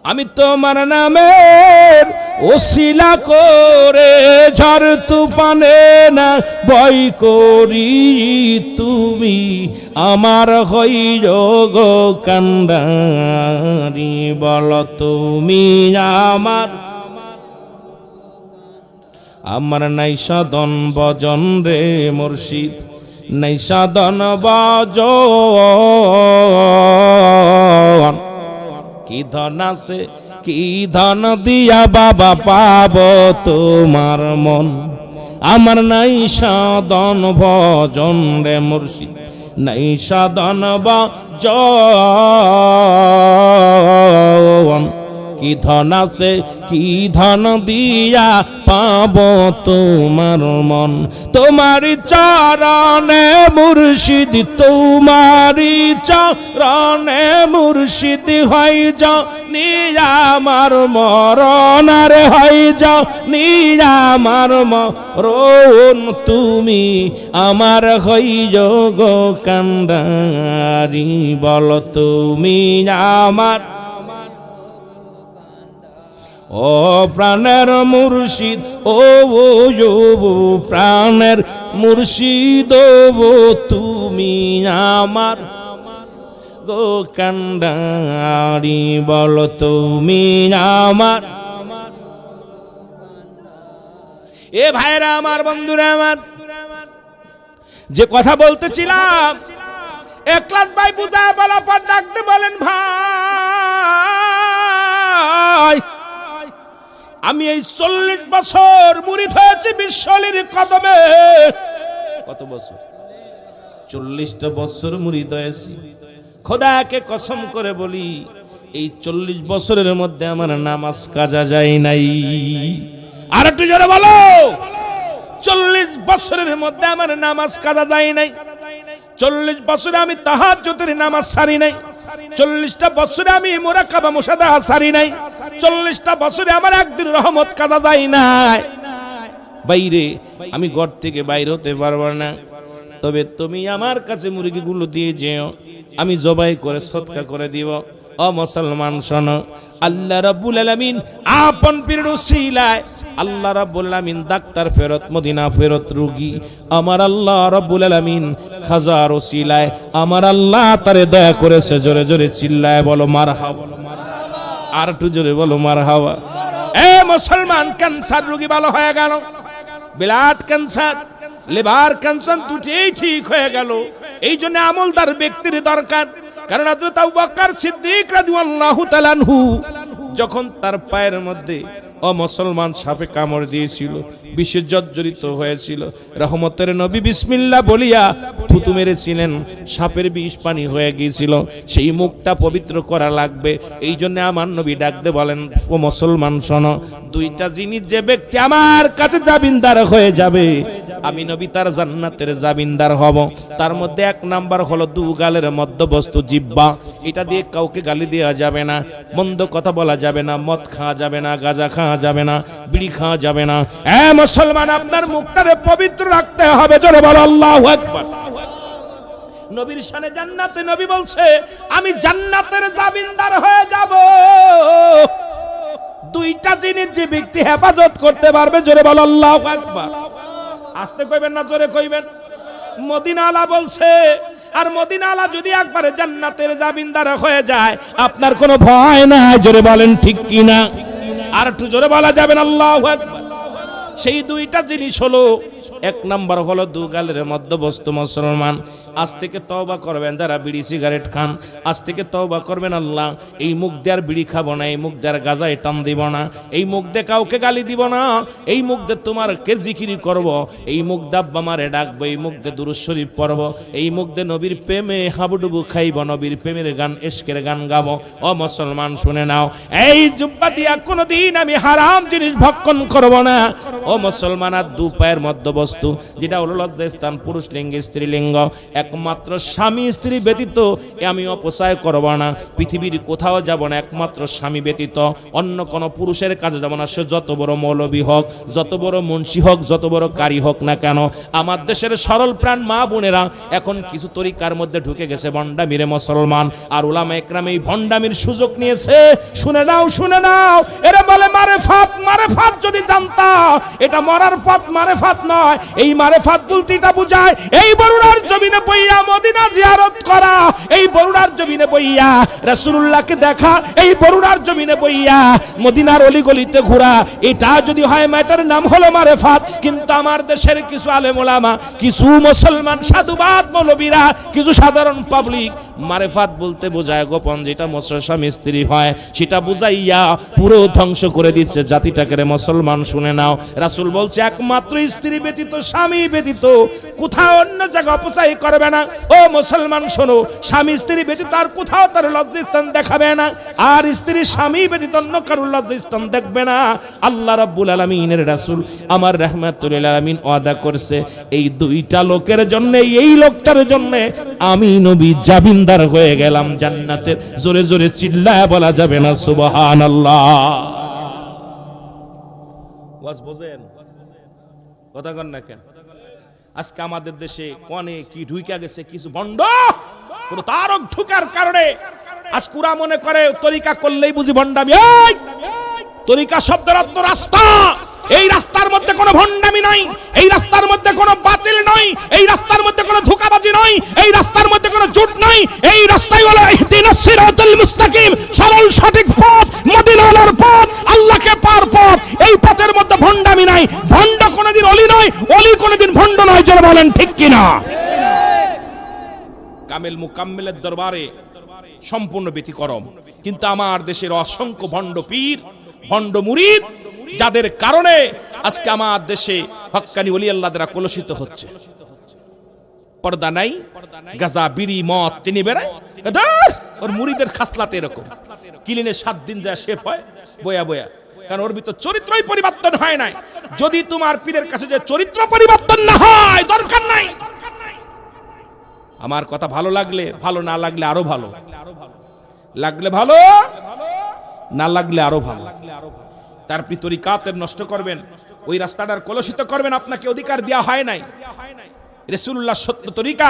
Speaker 1: আমি তোমার নামের ওসিলা করে ঝড় তুফানে না ভয় করি, তুমি আমার হইল গো কান্ডারি। বলো তুমি আমার, আমার নাই সাধন ভজন রে মুর্শিদ, নাই সাধন ভজন। কি ধন আছে, কি ধন দিয়া বাবা পাব তোমার মন, আমার নাই সাধন ভজন রে মুর্শিদ, নাই সাধন ভজন। কি ধন আছে কি ধন দিয়া পাব তোমার মন, তোমারি চরণে মুর্শিদ, তোমারি চরণে মুর্শিদ হই যাও নিয়া আমার মরণ, আরে হই যাও নিয়া আমার মরণ, তুমি আমার হইও গো কান্ডারি, বলো তুমি আমার ও প্রাণের মুর্শিদ, ও প্রাণের মুর্শিদ, ও তুমি আমার গো কান্ডারি, বলো তুমি আমার। এ ভাইরা আমার, বন্ধুরা আমার, যে কথা বলতেছিলাম, একলাস ভাই বুঝায় বলা পর ডাকতে বলেন, ভাই আমি এই 40 বছর মুরিদ হয়েছি বিশ্বলির কদমে। কত বছর? 40টা বছর মুরিদ হয়েছি। খোদাকে কসম করে বলি, এই 40 বছরের মধ্যে আমার নামাজ কাজা যায় নাই। আর একটু জোরে বলো, 40 বছরের মধ্যে আমার নামাজ কাজা যায় নাই। 40 বছরে আমি তাহাজ্জুদের নামাজ সারি নাই। 40টা বছরে আমি মুরাকাবা মুশাহাদা সারি নাই। 40টা বছরে আমার একদিন রহমত কাজা যায় নাই। বাইরে আমি ঘর থেকে বাইরে হতে পারবো না, তবে তুমি আমার কাছে মুরগিগুলো দিয়ে যেও, আমি জবাই করে সদকা করে দিব। ও মুসলমান শোনো, আল্লাহ রাব্বুল আলামিন আপন পীরের উসিলায়, আল্লাহ রাব্বুল আলামিন ডাক্তার ফেরত, মদিনা ফেরত রোগী, আমার আল্লাহ রাব্বুল আলামিন খাজার উসিলায় আমার আল্লাহ তারে দয়া করেছে। জোরে জোরে চিল্লায় বলো মারহাবা। আর একটু জোরে বলো মারহাবা। এ মুসলমান, ক্যান্সার রোগী ভালো হয়ে গেল, ব্লাড ক্যান্সার, লিভার ক্যান্সার দুটোই ঠিক হয়ে গেল। এই জন্য আমলদার ব্যক্তির দরকার। কারণ হযরত আবু বকর সিদ্দিক রাদিয়াল্লাহু তাআলা আনহু যখন তার পায়ের মধ্যে মুসলমান সাপে কামড় দিয়েছিল, বিষে জর্জরিত হয়েছিল, রহমতের নবী বিসমিল্লাহ বলিয়া থুতু মেরেছিলেন, সাপের বিষ পানি হয়ে গিয়েছিল। সেই মুখটা পবিত্র করা লাগবে। এই জন্য আমার নবী ডাকতে বলেন, ও মুসলমান শোনো, দুইটা জিনিস যে ব্যক্তি আমার কাছে জামিনদার হয়ে যাবে, আমি নবী তার জান্নাতের জামিনদার হব। তার মধ্যে 1 নাম্বার হলো দুগালের মধ্যবস্তু জিহ্বা। এটা দিয়ে কাউকে গালি দেওয়া যাবে না, মন্দ কথা বলা যাবে না, মদ খাওয়া যাবে না, গাঁজা খাওয়া যাবে না, বিড়ি খাওয়া যাবে না। এ মুসলমান, আপনার মুখটারে পবিত্র রাখতে হবে। জোরে বলো আল্লাহু আকবার। নবীর শানে জান্নাতে নবী বলছে, আমি জান্নাতের জামিনদার হয়ে যাব। দুইটা জিনিস যে ব্যক্তি হেফাজত করতে পারবে, জোরে বলো আল্লাহু আকবার। আসতে কইবেন না, জোরে কইবেন। মদিনাওয়ালা বলছে, আর মদিনাওয়ালা যদি একবারে জান্নাতের জামিনদার হয়ে যায়, আপনার কোনো ভয় নাই। জোরে বলেন ঠিক কিনা? আর একটু জোরে বলা যাবেন আল্লাহু আকবার। সেই দুইটা জিনিস হলো, 1 নাম্বার হলো দুগালের মধ্যবস্তু। মুসলমান, আজ থেকে তওবা করবেন যারা বিড়ি সিগারেট খান, আজ থেকে তওবা করবেন, আল্লাহ এই মুখ দিয়ে আর বিড়ি খাবো না, এই মুখ দিয়ে আর গাঁজায় টান দিব না, এই মুখ দিয়ে কাউকে গালি দিব না, এই মুখ দিয়ে তোমার কে জিকিরি করব, এই মুখ দিয়ে আব্বা মারে ডাকবো, এই মুখ দিয়ে দুরূদ শরীফ পড়ব, এই মুখ দিয়ে নবীর প্রেমে হাবুডুবু খাইব, নবীর প্রেমের গান, ইশকের গান গাবো। ও মুসলমান শুনে নাও, এই জুব্বা দিয়া কোনোদিন আমি হারাম জিনিস ভক্ষণ করব না। ও মুসলমান, আর দু পায়ের মধ্যবস্তু যেটা হলো লজ্জাস্থান, পুরুষ লিঙ্গ স্ত্রী লিঙ্গ, একমাত্র স্বামী স্ত্রী ব্যতীত আমি অপচয় করব না। পৃথিবীর কোথাও যাব না, একমাত্র স্বামী ব্যতীত অন্য কোন পুরুষের কাছে যাব না। সে যত বড় মৌলবী হোক, যত বড় মুন্সি হোক, যত বড় কারি হোক না কেন। আমার দেশের সরল প্রাণ মা বোনেরা এখন কিছু তরিকার মধ্যে ঢুকে গেছে ভণ্ডামিরে মুসলমান, আর উলামা একরাম এই ভণ্ডামির সুযোগ নিয়েছে। শুনে নাও, শুনে নাও, এরা বলে মারেফাত। মারেফাত যদি জানতা, এটা মরার পথ মারেফাত নয়। এই মারেফাত বলতে এটা বুঝায় এই বরুণার জমিনে বইয়া মদিনা জিয়ারত করা, এই বরুণার জমিনে বইয়া রাসূলুল্লাহকে দেখা, এই বরুণার জমিনে বইয়া মদিনার অলিগলিতে ঘোরা, এটা যদি হয় এটার নাম হলো মারেফাত। কিন্তু আমার দেশের কিছু আলেম ওলামা, কিছু মুসলমান সাধুবাদ মৌলবীরা, কিছু সাধারণ পাবলিক মারেফাত বলতে বোঝায় গোপন, যেটা স্বামী স্ত্রী হয় সেটা বুঝাইয়া পুরো ধ্বংস করে দিচ্ছে জাতিটাকে। রে মুসলমান শুনে নাও, রাসূল বলছে একমাত্র স্ত্রী ব্যতীত, স্বামী ব্যতীত কোথাও অন্য জায়গা অপচয় করবে না। ও মুসলমান শোনো, স্বামী স্ত্রী ব্যতীত আর কোথাও তার লজ্জাস্থান দেখাবে না, আর স্ত্রী স্বামী ব্যতীত অন্য কারোর লজ্জাস্থান দেখবে না। আল্লাহ রাব্বুল আলামিনের রাসূল আমার রাহমাতুল লিল আলামিন ওয়াদা করছে, এই দুইটা লোকের জন্য, এই লোকটার জন্য আমি নবী জামিনদার হয়ে গেলাম জান্নাতের। জোরে জোরে চিল্লায় বলা যাবে না সুবহানাল্লাহ? ওয়াজ বোঝেন? কথা কন না কেন? আজকে আমাদের দেশে কোনে কি ঢুইকা গেছে কিছু ভণ্ড, পুরো তারক ঢুকার কারণে আজ কুরা মনে করে তরিকা করলেই বুঝি ভণ্ডামি। এই তরিকা শব্দের অর্থ রাস্তা। এই রাস্তার মধ্যে কোনো ভণ্ডামি নাই, এই রাস্তার মধ্যে কোনো বাতিল নয়, এই রাস্তার মধ্যে কোনো ধোঁকাবাজি নয়, এই রাস্তার মধ্যে কোনো জুট নাই। এই রাস্তাই হলো ইহদিনাস সিরাতাল মুস্তাকিম, সরল সঠিক পথ, মদিনার পথ, আল্লাহকে পার পথ। এই পথের মধ্যে ভণ্ডামি নাই। ভণ্ড কোনোদিন অলি নয়, অলি কোনোদিন ভণ্ড নয়। যারা বলেন ঠিক কিনা? কামেল মুকাম্মেলের দরবারে সম্পূর্ণ ব্যতিক্রম। কিন্তু আমার দেশের অসংখ্য ভণ্ড পীর, ভণ্ড মুরিদ, যাদের কারণে আজকে আমার দেশে হক্কানি ওলি আল্লাহ দ্বারা কলুষিত হচ্ছে। পর্দা নাই, গাজা বিড়ি মদ তিনি বেড়ায়। ওর মুরিদের খাসলাতে এরকম, কিলিনে 7 দিন যায় শেফ হয় বয়া বয়া, কারণ ওর ভিতর চরিত্রই পরিবর্তন হয় নাই। যদি তোমার পীরের কাছে যে চরিত্র পরিবর্তন না হয়, দরকার নাই। আমার কথা ভালো লাগলে ভালো, না লাগলে আরো ভালো, লাগলে ভালো, না লাগলে আরো ভালো। তার তরিকাতের নষ্ট করবেন, ওই রাস্তাটার কলুষিত করবেন, আপনাকে অধিকার দেওয়া হয় নাই। রাসূলুল্লাহ সত্য তরিকা,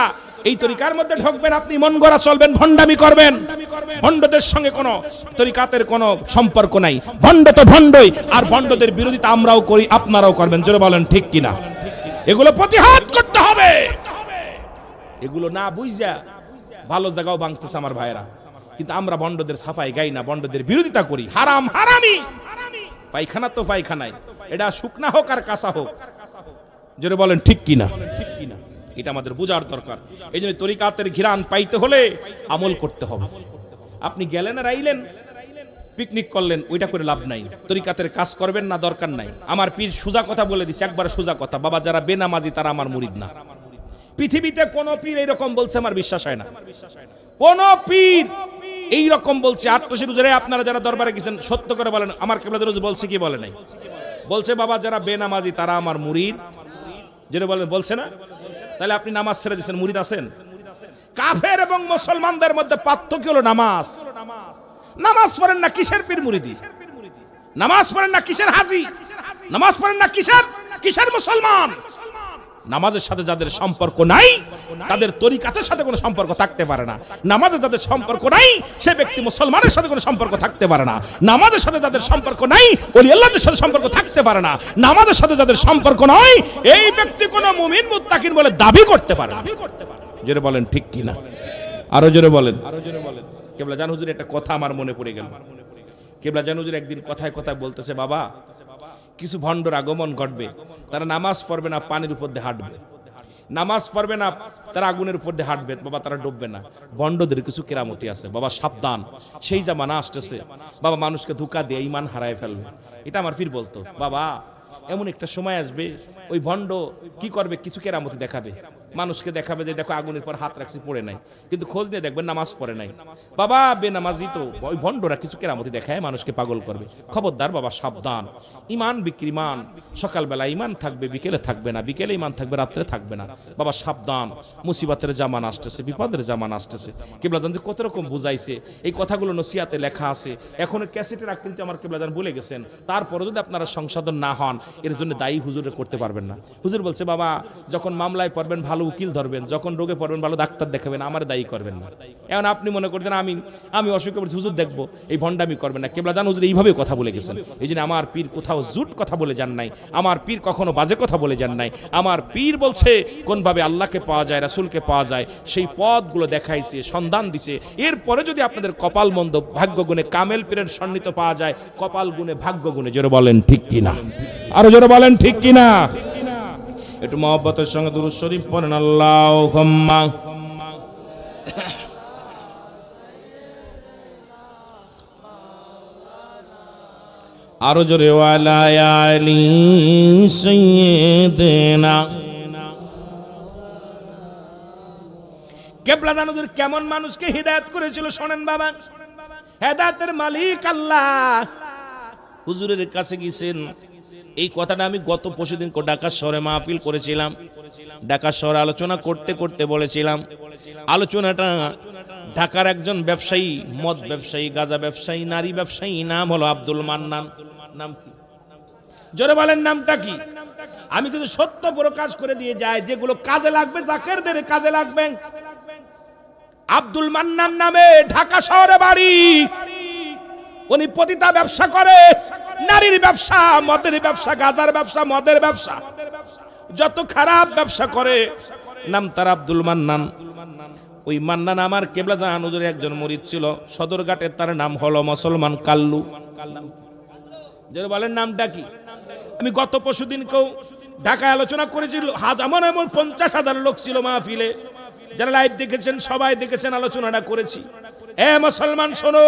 Speaker 1: এই তরিকার মধ্যে ঢুকবেন, আপনি মন গড়া চলবেন, ভণ্ডামি করবেন। ভণ্ডদের সঙ্গে কোনো তরিকাতের কোনো সম্পর্ক নাই। ভণ্ড তো ভণ্ডই, আর ভণ্ডদের বিরোধিতা আমরাও করি, আপনারাও করবেন। জোরে বলেন ঠিক কিনা? এগুলো প্রতিহত করতে হবে। এগুলো না বুঝা ভালো জায়গাও ভাঙতেছে আমার ভাইরা। কিন্তু আমরা ভণ্ডদের সাফাই গাই না, ভণ্ডদের বিরোধিতা করি। হারাম হারামি, পায়খানা তো পায়খানায়, এটা শুকনা হোক আর কাঁচা হোক। জোরে বলেন ঠিক কিনা? এটা আমাদের বোঝার দরকার। এই জন্য তরিকাতের ঘিরান পাইতে হলে আমল করতে হবে। আপনি গেলেন আর আইলেন, পিকনিক করলেন, ওইটা করে লাভ নাই। তরিকাতের কাজ করবেন না, দরকার নাই। আমার পীর সোজা কথা বলে দিছে, একবার সোজা কথা, বাবা যারা বেনামাজি তারা আমার মুরিদ না। পৃথিবীতে কোন পীর এইরকম বলছে আমার বিশ্বাস হয় না। কোন পীর এইরকম বলছে? আটশির উজরে আপনারা যারা দরবারে গেছেন সত্য করে বলেন, আমার কেবলাদের বলছে কি বলে নাই? বলছে বাবা যারা বেনামাজি তারা আমার মুরিদ। যেটা বলেন বলছে না? তাহলে আপনি নামাজ ছেড়ে দিয়েছেন, মুরিদ আছেন? কাফের এবং মুসলমানদের মধ্যে পার্থক্য হলো নামাজ। নামাজ পড়েন না কিসের পীর মুরিদি? নামাজ পড়েন না কিসের হাজি? নামাজ পড়েন না কিসের মুসলমান? নামাজের সাথে যাদের সম্পর্ক নাই, তাদের তরিকাতের সাথে কোনো সম্পর্ক থাকতে পারে না। নামাজের যাদের সম্পর্ক নাই, সে ব্যক্তি মুসলমানের সাথে কোনো সম্পর্ক থাকতে পারে না। নামাজের সাথে যাদের সম্পর্ক নাই, ওলি আল্লাহর সাথে সম্পর্ক থাকতে পারে না। নামাজের সাথে যাদের সম্পর্ক নাই, এই ব্যক্তি কোনো মুমিন মুত্তাকিন বলে দাবি করতে পারে না। জোরে বলেন ঠিক কিনা? আরো জোরে বলেন। কেবলা জান হুজুর একটা কথা আমার মনে পড়ে গেল। কেবলা জান হুজুর একদিন কথায় কথায় বলতেছে, বাবা কিছু ভণ্ডর আগমন ঘটবে, তারা নামাজ পড়বে না, পানির উপর দিয়ে হাঁটবে। নামাজ পড়বে না, তারা আগুনের উপর দিয়ে হাঁটবে, বাবা তারা ডুববে না। ভণ্ডদের কিছু কেরামতি আছে বাবা, সাবধান, সেই জামানা আসতেছে বাবা, মানুষকে ধোঁকা দিয়ে ঈমান হারায় ফেলবে। এটা আমার পীর বলতো, বাবা এমন একটা সময় আসবে ওই ভণ্ড কি করবে, কিছু কেরামতি দেখাবে, মানুষকে দেখাবে যে দেখো আগুনের পর হাত রাখছি পড়ে নাই, কিন্তু খোঁজ নিয়ে দেখবেন নামাজ পড়ে নাই। বাবা বেনামাজি তো ওই ভণ্ডরা কিছু কেরামতি দেখায় মানুষকে পাগল করবে। খবরদার বাবা, সাবধান। ইমান বিক্রি মান, সকালবেলা ইমান থাকবে, বিকেলে থাকবে না, বিকেলে ইমান থাকবে, রাত্রে থাকবে না। বাবা সাবধান, মুসিবতের জামান আসতেছে, বিপদের জামান আসতেছে। কেবলাজান যে কত রকম বুঝাইছে, এই কথাগুলো নসিহাতে লেখা আছে। এখন ক্যাসেটের আকৃতি আমার কেবলাজান বলে গেছেন। তারপরে যদি আপনারা সংশোধন না হন, এর জন্য দায়ী হুজুরে করতে পারবেন না। হুজুর বলছে বাবা যখন মামলায় পড়বেন ভালো উকিল ধরবেন, যখন রোগে পড়বেন ভালো ডাক্তার দেখাবেন, আমার দায়ী করবেন না। এখন আপনি মনে করছেন আমি অসুখে পড়ছি, হুজুর দেখবো, এই ভণ্ডামি করবেন না। কেবলাজান হুজুর এইভাবে কথা বলে গেছেন। এই জন্য আমার পীর কোথাও জুট কথা বলে যান নাই, আমার পীর কখনো বাজে কথা বলে যান নাই। আমার পীর বলছে কোনভাবে আল্লাহকে পাওয়া যায়, রাসূলকে পাওয়া যায়, সেই পথগুলো দেখাইছে, সন্ধান দিছে। এরপরে যদি আপনাদের কপাল মন্দ, ভাগ্য গুণে কামেল পীরের সন্নিহিত পাওয়া যায়, কপাল গুণে ভাগ্য গুণে। জোরে বলেন ঠিক কিনা? আরো জোরে বলেন ঠিক কিনা? একটু মহব্বতের সঙ্গে দুরূদ শরীফ পড়েন, আল্লাহুম্মা আরো জোরে ওয়ালা আলি সাইয়্যিদিনা কিবলা জান হুজুর কেমন মানুষকে হিদায়াত করেছিল শোনেন বাবা। হেদায়েতের মালিক আল্লাহ। হুজুরের কাছে গেছেন, এই কথাটা আমি গত পরশুদিন ঢাকা শহরে মাহফিল করেছিলাম। ঢাকা শহরে আলোচনা করতে করতে বলেছিলাম, আলোচনাটা ঢাকার একজন ব্যবসায়ী, মদ ব্যবসায়ী, গাঁজা ব্যবসায়ী, নারী ব্যবসায়ী, নাম হলো আব্দুল মান্নান। নাম কি? জোরে বলেন নামটা কি? আমি কিন্তু সত্য প্রকাশ করে দিয়ে যাই, যেগুলো কাজে লাগবে জাকেরদের কাজে লাগবে। আব্দুল মান্নান নামে ঢাকা শহরে বাড়ি। উনি পতিতা ব্যবসা করে, নারীর ব্যবসা, মদের ব্যবসা, গাঁজার ব্যবসা, মদের ব্যবসা, যত খারাপ ব্যবসা করে নাম তার আব্দুল মান্নান। ওই মান্নান আমার কিবলা জান হুজুরের একজন মুরিদ ছিল সদরঘাটে, তার নাম হলো মুসলমান কাল্লু। যারা বলেন নামটা কি? আমি গত পরশুদিন কেউ ঢাকায় আলোচনা করেছিল, আমার এমন 50,000 লোক ছিল মাহফিলে। যারা লাইভ দেখেছেন সবাই দেখেছেন, আলোচনাটা করেছি। এ মুসলমান শোনো,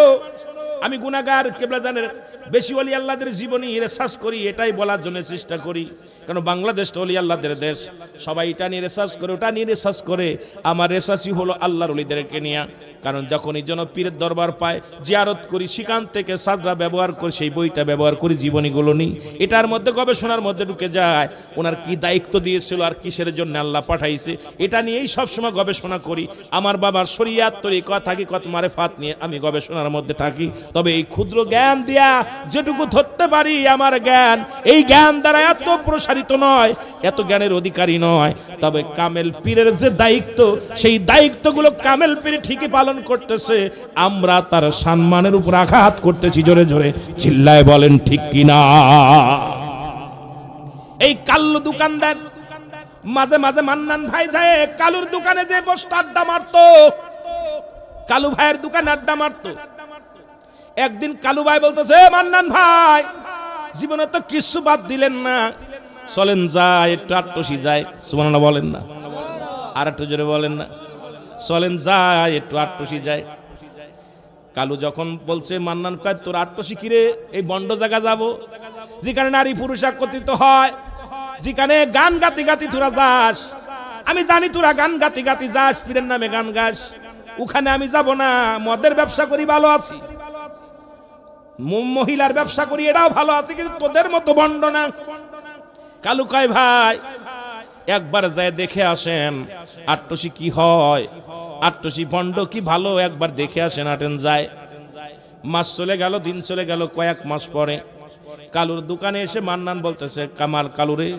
Speaker 1: আমি গুনাহগার, কিবলা জানের বেশি ওলি আল্লাহদের জীবনী রিসার্চ করি, এটাই বলার জন্য চেষ্টা করি। কারণ বাংলাদেশটা ওলি আল্লাহদের দেশ, সবাই এটা নিয়ে রিসার্চ করে, ওটা নিয়ে রিসার্চ করে। আমার রিসার্চই হলো আল্লাহর ওলিদেরকে নিয়ে। কারণ যখন এই জন্য পীরের দরবার পায়, জিয়ারত করি, সেখান থেকে সাজরা ব্যবহার করি, সেই বইটা ব্যবহার করি, জীবনীগুলো নিই, এটার মধ্যে গবেষণার মধ্যে ঢুকে যায়। ওনার কি দায়িত্ব দিয়েছিল আর কিসের জন্য আল্লাহ পাঠাইছে, এটা নিয়েই সবসময় গবেষণা করি। আমার বাবার শরিয়াত তরিকা থাকি, কত মারেফাত নিয়ে আমি গবেষণার মধ্যে থাকি। তবে এই ক্ষুদ্র জ্ঞান দিয়া যেটুকু ধরতে পারি, আমার জ্ঞান এই জ্ঞান দ্বারা এত প্রসারিত নয়, এত জ্ঞানের অধিকারী নয়। তবে কামেল পীরের যে দায়িত্ব, সেই দায়িত্বগুলো কামেল পীর ঠিকই পালন করতেছে। আমরা তার সম্মানের উপর আঘাত করতেছি। জোরে জোরে চিল্লায় বলেন ঠিক কিনা? এই কাল্লু দোকানদার মাঝে মাঝে মান্নান ভাই যায় কালুর দোকানে যে বসে আড্ডা মারতো, কালু ভাইয়ের দোকানে আড্ডা মারতো। একদিন কালু ভাই বলতেছে, মান্নান ভাই জীবনে তো কিছু বাদ দিলেন না, চলেন যাই একটু আট্টসি যায়। সুবহানাল্লাহ বলেন না? আর একটু জোরে বলেন না? চলেন যাই একটু আট্টসি যায়। কালু যখন বলছে, মান্নান কয় তোর আট্টসি কিরে? এই বন্ড জায়গা যাব, যেখানে নারী পুরুষ একত্রিত হয়, যেখানে গান গাতি গাতি তোরা যাস। আমি জানি তোরা গান গাতি গাতি যাস, পীরের নামে গান গাস, ওখানে আমি যাব না। মদের ব্যবসা করি, ভালো আছি, মহিলার ব্যবসা করি, এটাও ভালো আছে, কিন্তু তোদের মতো বন্ড না। কালু কয় ভাই একবার যায় দেখে আসেন আট্টসি কি হয়, আট্টসি বন্ড কি ভালো, একবার দেখে আসেন, আটেন যায়। মাস চলে গেল, দিন চলে গেল, কয়েক মাস পরে কালুর দোকানে এসে মান্নান বলতেছে, কামাল কালু রে,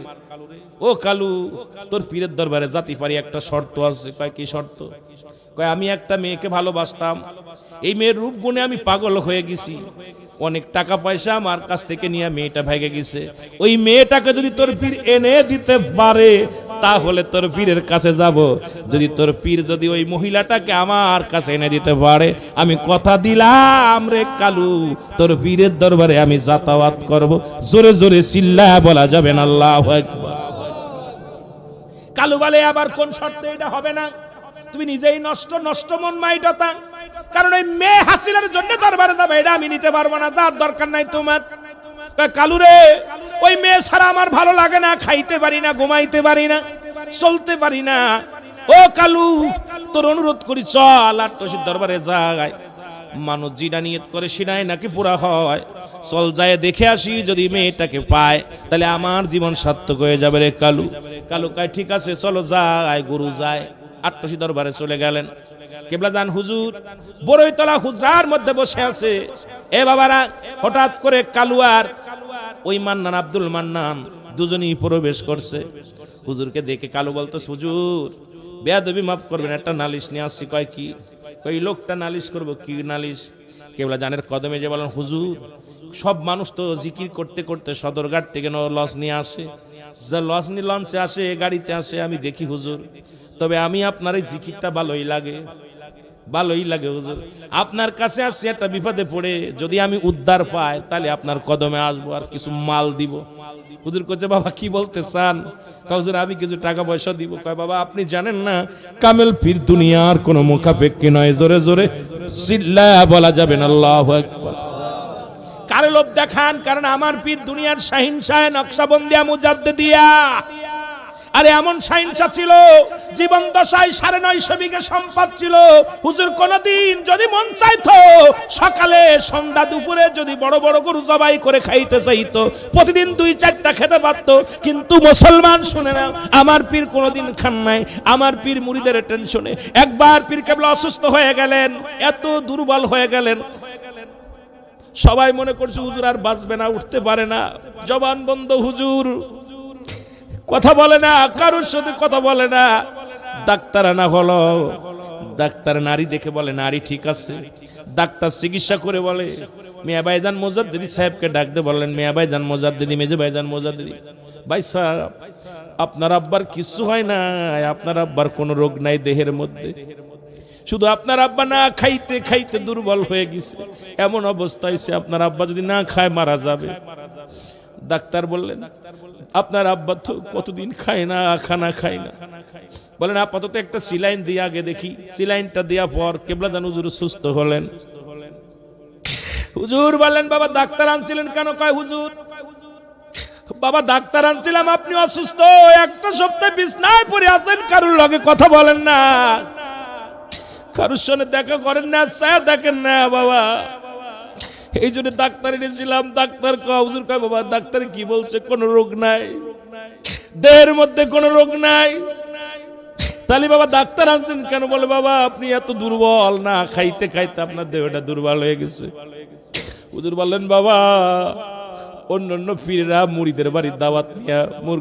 Speaker 1: ও কালু তোর পীরের দরবারে জাতি পারি, একটা শর্ত আছে। কয় কি শর্ত? কয় আমি একটা মেয়েকে ভালোবাসতাম, এই মেয়ের রূপ গুণে আমি পাগল হয়ে গেছি, অনেক টাকা পয়সা আমার কাছ থেকে নিয়ে মেয়েটা ভেগে গেছে। ওই মেয়েটাকে যদি তোর পীর এনে দিতে পারে তাহলে তোর পীরের কাছে যাব। যদি তোর পীর যদি ওই মহিলাটাকে আমার কাছে এনে দিতে পারে, আমি কথা দিলাম রে কালু, তোর পীরের দরবারে আমি যাতায়াত করব। জোরে জোরে চিল্লায়া বলা যাবে না আল্লাহু আকবার। কালু বলে, আবার কোন শর্তে? এটা হবে না, তুমি নিজেই নষ্ট, নষ্ট মন মাইটা। কারণ ওই মেয়ে হাসিনার জন্য দরবারে যাবে, এটা আমি নিতে পারবো না, যার দরকার নাই তোমার। কালু রে, ওই মেয়ে ছাড়া আমার ভালো লাগে না, খাইতে পারি না, ঘুমাইতে পারি না, চলতে পারি না। ও কালু, তোর অনুরোধ করি চল আট্টসির দরবারে যাই। মানুষ যেটা নিয়ত করে সেটাই নাকি পুরা হয়। চল যায় দেখে আসি, যদি মেয়েটাকে পায় তাহলে আমার জীবন সার্থক হয়ে যাবে রে কালু। কালু কয় ঠিক আছে চলো যাই। গুরু যায়, আট্টসি দরবারে চলে গেলেন। কিবলা জান হুজুর বড়ইতলা হুজরার মধ্যে বসে আছে। এ বাবারা, হঠাৎ করে কালু আর ওই মান্নান, আব্দুল মান্নান দুজনেই প্রবেশ করছে। হুজুরকে দেখে কালু বলতো, হুজুর বেয়াদবি মাফ করবেন, একটা নালিশ নিয়ে আসছি। কয় কি? কই লোকটা নালিশ করবো। কি নালিশ? কিবলা জানের কদমে যে বলেন, হুজুর সব মানুষ তো জিকির করতে করতে সদরঘাট থেকে লঞ্চ নিয়ে আসে, লঞ্চ নিয়ে লঞ্চে আসে, গাড়িতে আসে, আমি দেখি হুজুর। তবে আমি আপনার এই জিকিরটা ভালোই লাগে, ভালোই লাগে হুজুর। আপনার কাছে আসছি একটা বিপদে পড়ে, যদি আমি উদ্ধার পাই তাহলে আপনার কদমে আসবো, আর কিছু মাল দিব। হুজুর কইছে, বাবা কি বলতে চান? হুজুর আমি কিছু টাকা পয়সা দিব। কয় বাবা আপনি জানেন না কামেল পীর দুনিয়ার কোনো মুখাপেক্ষী নয়। জোরে জোরে চিল্লায়া বলা যাবে না আল্লাহু আকবার। কারে লোভ দেখান? কারণ আমার পীর দুনিয়ার শাহিন শাহ নকশবন্দিয়া মুজাদ্দিদিয়া, আরে এমন সাইন্সা ছিল, জীবন দশায় 950 বিঘা সম্পদ ছিল। হুজুর কোনদিন যদি মন চাইতো সকালে সন্ধ্যা দুপুরে যদি বড় বড় গরু জবাই করে খাইতে চাইতো, প্রতিদিন 2-4টা খেতে পারত। কিন্তু মুসলমান শুনে না, আমার পীর কোনদিন খান নাই। আমার পীর মুরিদের টেনশনে একবার পীর কেবলা অসুস্থ হয়ে গেলেন, এত দুর্বল হয়ে গেলেন, সবাই মনে করছে হুজুর আর বাঁচবে না, উঠতে পারে না, জবান বন্ধ, হুজুর কথা বলে না, কারোর সাথে কথা বলে না। ডাক্তার আনা হলো, ডাক্তার নারী দেখে বলে নারী ঠিক আছে। ডাক্তার চিকিৎসা করে বলে মিয়া ভাইজান মুজাদ্দিদি সাহেবকে ডাকতে বললেন, মিয়া ভাইজান মুজাদ্দিদি, মেজে ভাইজান মুজাদ্দিদি, ভাই সাহেব আপনার আব্বার কিছু হয় না, আপনার আব্বার কোনো রোগ নাই দেহের মধ্যে, শুধু আপনার আব্বা না খাইতে খাইতে দুর্বল হয়ে গেছে, এমন অবস্থা হয়েছে আপনার আব্বা যদি না খায় মারা যাবে। ডাক্তার বললেন আপনার আব্বা তো কতদিন খায় না, খানা খায় না। বলেন আপাতত একটা সিলাইন দিয়ে আগে দেখি। সিলাইনটা দেওয়ার পর কেবলাদান হুজুর সুস্থ হলেন। হুজুর বলেন বাবা ডাক্তার আনছিলেন কেন? কয় হুজুর বাবা ডাক্তার আনছিলাম, আপনি অসুস্থ, একটা সপ্তাহ বিছনায় পড়ে আছেন, কারোর লগে কথা বলেন না, কারোর সঙ্গে দেখা করেন না, ছায়া দেখেন না বাবা, এই জন্য ডাক্তার এনেছিলাম। ডাক্তার হুজুর কয় বাবা ডাক্তার কি বলছে? কোনো রোগ নাই, দেহের মধ্যে কোনো রোগ নাই। তাহলে বাবা ডাক্তার আনছেন কেন? বলে বাবা আপনি এত দুর্বল, না খাইতে খাইতে আপনার দেহটা দুর্বল হয়ে গেছে। হুজুর বললেন বাবা অন্যান্য পীররা মুড়িদের বাড়ির দাওয়াত নিয়া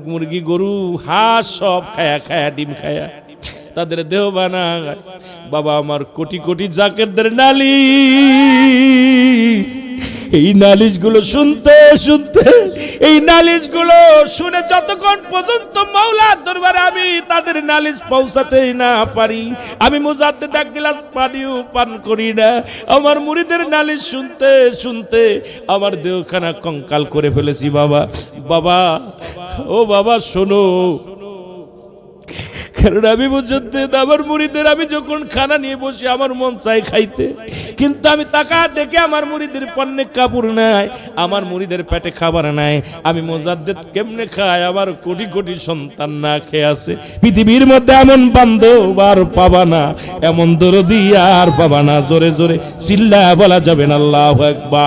Speaker 1: মুরগি গরু হাঁস সব খায়া খায়া ডিম খায়া তাদের দেহ বানায়। বাবা আমার কোটি কোটি জাকেরদের নালিশ, এই নালিশ গুলো শুনতে শুনতে, এই নালিশ গুলো শুনে যতক্ষণ পর্যন্ত মাওলার দরবারে আমি তাদের নালিশ পৌঁছাতেই না পারি, আমি মুজাদ্দিদ এক গ্লাস পানিও পান করি না। আমার মুরিদের নালিশ শুনতে শুনতে আমার দেহখানা কঙ্কাল করে ফেলেছি। বাবা বাবা ও বাবা শোনো, কারণ আমি মুজাদ্দিদ, আমার মুরিদের আমি যখন খানা নিয়ে বসি আমার মন চাই খাইতে, কিন্তু আমি তাকা দেখে আমার মুরিদের পণ্যে কাপড় নাই, আমার মুরিদের পেটে খাবার নাই, আমি মুজাদ্দিদ কেমনে খাই? আমার কোটি কোটি সন্তান না খেয়ে আছে। পৃথিবীর মধ্যে এমন বান্ধব আর পাবা না, এমন দরদি আর পাবা না। জোরে জোরে চিল্লা বলা যাবে না আল্লাহু আকবার।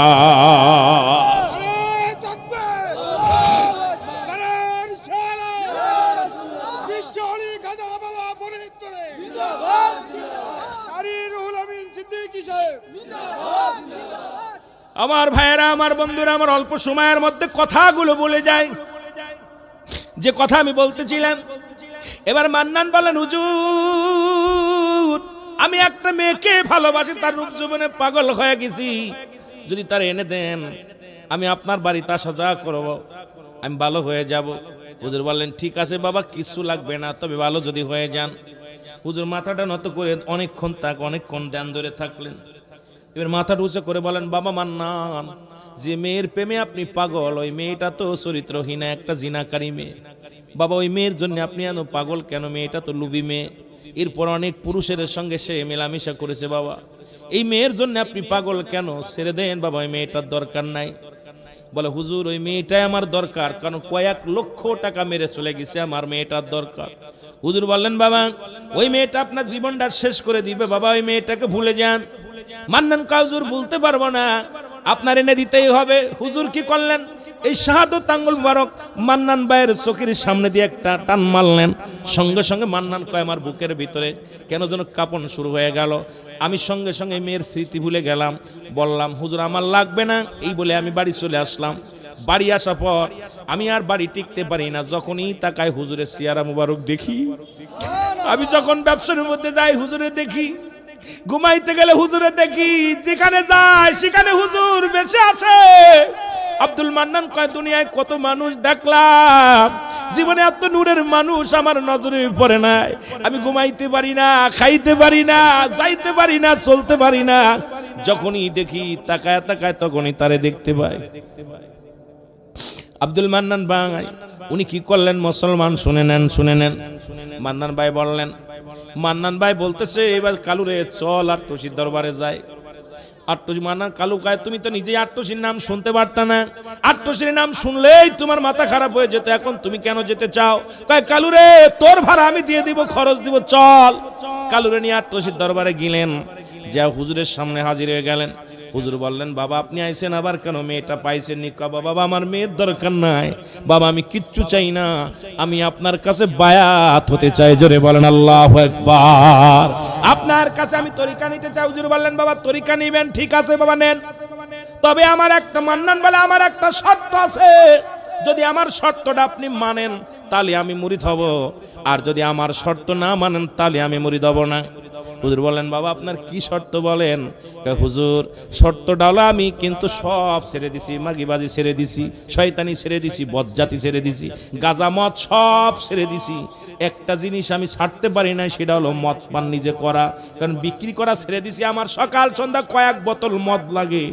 Speaker 1: আমার ভাইয়েরা, আমার বন্ধুরা, আমার অল্প সময়ের মধ্যে কথাগুলো বলে যায়, যে কথা আমি বলতেছিলাম। এবার মান্নান বলেন হুজুর আমি একটা মেয়েকে ভালোবাসি, তার রূপ জীবনে পাগল হয়ে গেছি, যদি তার এনে দেন আমি আপনার বাড়িতে আসা যাওয়া করব, আমি ভালো হয়ে যাব। হুজুর বললেন ঠিক আছে বাবা কিছু লাগবে না, তবে ভালো যদি হয়ে যান। হুজুর মাথাটা নত করে অনেকক্ষণ ধ্যান ধরে থাকলেন। এবার মাথা উঁচু করে বলেন বাবা মান্নান, যে মেয়ের প্রেমে আপনি পাগল, ওই মেয়েটা তো চরিত্রহীনা, একটা জিনাকারী মেয়ে। বাবা ওই মেয়ের জন্য আপনি এত পাগল কেন? মেয়েটা তো লুবি মেয়ে, এরপর অনেক পুরুষের সঙ্গে সে মেলামেশা করেছে। বাবা এই মেয়ের জন্য আপনি পাগল কেন? ছেড়ে দেন বাবা, ওই মেয়েটার দরকার নাই। বলে হুজুর ওই মেয়েটাই আমার দরকার, কারণ কয়েক লক্ষ টাকা মেরে চলে গেছে, আমার মেয়েটার দরকার। হুজুর বললেন বাবা ওই মেয়েটা আপনার জীবনটা শেষ করে দিবে, বাবা ওই মেয়েটাকে ভুলে যান। মান্নান হুজুর বলতে পারবো না, আপনার এনে দিতেই হবে। হুজুর কি করলেন? এই শাহাদত আঙ্গুল মুবারক মান্নান ভাইয়ের চোখের সামনে দিয়ে একটা টান মারলেন, সঙ্গে সঙ্গে মান্নান কয় আমার বুকের ভিতরে কেন যেন কাঁপন শুরু হয়ে গেল। আমি সঙ্গে সঙ্গে মেয়ের স্মৃতি ভুলে গেলাম, বললাম হুজুর আমার লাগবে না, এই বলে আমি বাড়ি চলে আসলাম। বাড়ি আসার পর আমি আর বাড়ি টিকতে পারি না, যখনই তাকাই হুজুরের চেহারা মুবারক দেখি। আমি যখন ব্যবসার মধ্যে যাই হুজুরে দেখি, ঘুমাইতে গেলে হুজুরে দেখি, যেখানে যায় সেখানে হুজুর বেঁচে আছে। আব্দুল মান্নান কয় দুনিয়ায় কত মানুষ দেখলাম, জীবনে এত নূরের মানুষ আমার নজরে পড়ে নাই। আমি ঘুমাইতে পারি না, খাইতে পারি না, যাইতে পারি না, চলতে পারি না, যখনই দেখি তাকায় তাকায় তখনই তারে দেখতে পাই। আব্দুল মান্নান ভাই উনি কি করলেন মুসলমান? শুনে নেন। মান্নান ভাই বললেন, মান্নান ভাই বলতেছে এবার কালুরে চল আর তোষির দরবারে যাই। আট্টসি মানা কালু কয় তুমি তো নিজেই আট্টসির নাম শুনতে পারতা না, আট্টসির নাম শুনলেই তোমার মাথা খারাপ হয়ে যেত, এখন তুমি কেন যেতে চাও? কয় কালু রে তোর ভাড়া আমি দিয়ে দিব, খরচ দিব, চল। কালুরে নিয়ে আট্টসির দরবারে গেলেন, যা হুজুরের সামনে হাজির হয়ে গেলেন। হুজুর বললেন বাবা আপনি আইছেন আবার কেন, মেয়েটা পাইছেন নি? বাবা আমার মেয়ের দরকার নাই বাবা, আমি কিচ্ছু চাই না, আমি আপনার কাছে বায়াত হতে চাই। জোরে বলেন আল্লাহু আকবার। আপনার কাছে আমি তরিকা নিতে চাই। হুজুর বললেন বাবা তরিকা নিবেন, ঠিক আছে বাবা নেন, তবে আমার একটা মান্নান বলে আমার একটা শর্ত আছে, যদি আমার শর্তটা আপনি মানেন তাহলে আমি মুরিদ হব, আর যদি আমার শর্ত না মানেন তাহলে আমি মুরিদ হব না। হুজুর বলেন বাবা আপনার কি শর্ত বলেন? হুজুর শর্তটা হলো আমি কিন্তু সব ছেড়ে দিছি, মাগিবাজি ছেড়ে দিছি, শয়তানি ছেড়ে দিছি, বজ্জাতি ছেড়ে দিছি, গাঁজা মদ সব ছেড়ে দিছি, একটা জিনিস আমি ছাড়তে পারি না, সেটা হলো মদ পান নিজে করা, কারণ বিক্রি করা ছেড়ে দিছি, আমার সকাল সন্ধ্যা কয়েক বোতল মদ লাগে,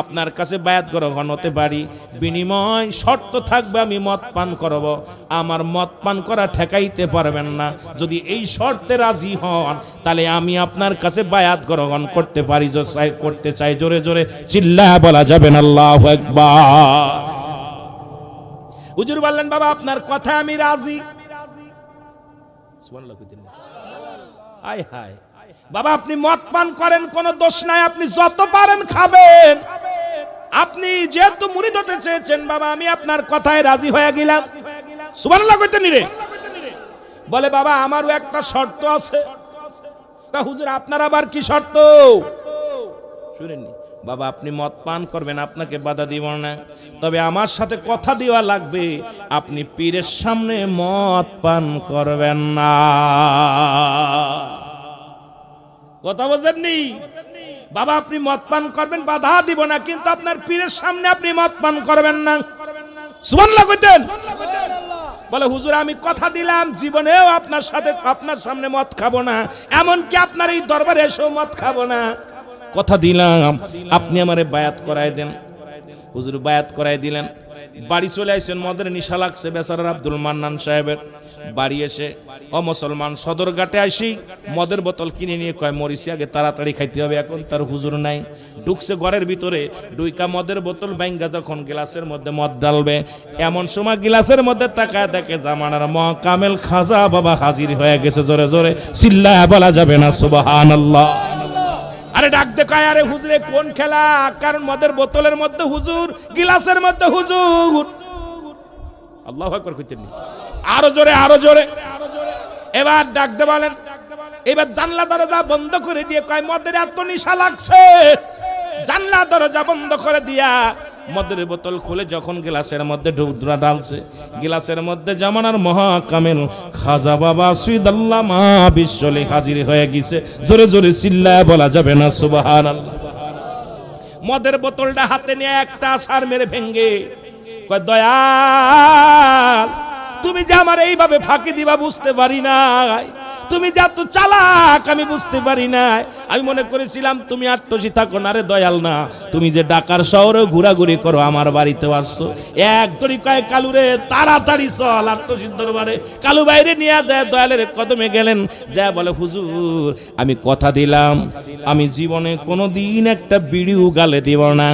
Speaker 1: আপনার কাছে বায়াত গ্রহণ হতে পারি, বিনিময় শর্ত থাকবে আমি মদ পান করব, আমার মদ পান করা ঠেকাইতে পারবেন না, যদি এই শর্তে রাজি হন তাহলে আমি আপনার কাছে বায়াত গ্রহণ করতে পারি, করতে চাই। জোরে জোরে চিল্লায়া বলা যাবে না আল্লাহু আকবার। হুজুর বললেন বাবা আপনার কথা আমি রাজি। সুবহানাল্লাহ কইতেন আয় হায় বাবা আপনি মদ পান করেন কোনো দোষ নাই, আপনি যত পারেন খাবেন, আপনি যেহেতু মুরিদ হতে চেয়েছেন বাবা আমি আপনার কথায় রাজি হয়ে গেলাম। সুবহানাল্লাহ কইতেন রে। বলে বাবা আমারও একটা শর্ত আছে। হুজুর আপনার আবার কি শর্ত? শুনেননি বাবা আপনি মদ পান করবেন, আপনাকে বাধা দিব না, তবে আমার সাথে কথা দেওয়া লাগবে আপনি পীরের সামনে মদ পান করবেন না। কথা বোঝেননি বাবা? আপনি মদ পান করবেন বাধা দিব না, কিন্তু আপনার পীরের সামনে আপনি মদ পান করবেন না। সুবহানাল্লাহ কইতেন। বলে হুজুর আমি কথা দিলাম জীবনেও আপনার সাথে আপনার সামনে মদ খাবো না, এমনকি আপনার এই দরবারে এসেও মদ খাবো না, কথা দিলাম আপনি আমারে বায়াত করায় দেন। হুজুর বায়াত করায় দিলেন। বাড়ি চলে আসেন, মদের নিশা লাগছে বেচারার আব্দুল মান্নান সাহেবের। বাড়ি এসে ও মুসলমান সদরঘাটে আসি মদের বোতল কিনে নিয়ে কয় মরিসি আগে তাড়াতাড়ি খাইতে হবে, এখন তার হুজুর নাই। ঢুকছে ঘরের ভিতরে, দুইটা মদের বোতল ভাঙ্গা যখন গ্লাসের মধ্যে মদ ডালবে, এমন সময় গ্লাসের মধ্যে তাকায় দেখে জামানার মহাকামেল খাজা বাবা হাজির হয়ে গেছে। জোরে জোরে চিল্লায়া বলা যাবে না সুবহানাল্লাহ। আরে ডাক দেখায় আরে হুজুরে কোন খেলা, কারণ মদের বোতলের মধ্যে হুজুর, গ্লাসের মধ্যে হুজুর। আল্লাহু আকবার কইতেন। আরো জোরে আরো জোরে। এবার ডাক দে বলেন, এবার জানলা দরজা বন্ধ করে দিয়ে কয় মদের এত নিশা লাগছে, জানলা দরজা বন্ধ করে দিয়া মদের বোতল খুলে যখন গ্লাসের মধ্যে ঢুকরা ডালছে, গ্লাসের মধ্যে জামানার মহাকামেল খাজা বাবা সুইদাল্লামা বিশ্বলি হাজির হয়ে গেছে। জোরে জোরে চিল্লায় বলা যাবে না সুবহানাল্লাহ। মদের বোতলটা হাতে নিয়ে একটা আছাড় মেরে ভেঙ্গে কয় দয়াল তুমি যে আমার এইভাবে ফাঁকি দিবা বুঝতে পারি নাই, তুমি যা তো চালাক আমি বুঝতে পারি নাই, আমি মনে করেছিলাম তুমি আট্টসি থাকো না। রে দয়াল না, তুমি যে ঢাকার শহরে ঘোরাঘুরি করো আমার বাড়িতে আসছো, এক তরি কয় কালু রে তাড়াতাড়ি চল আট্টসির দরবারে। কালু বাইরে নিয়ে যায়, দয়ালের কদমে গেলেন, যা বলে হুজুর আমি কথা দিলাম আমি জীবনে কোনোদিন একটা বিড়িও গালে দিব না,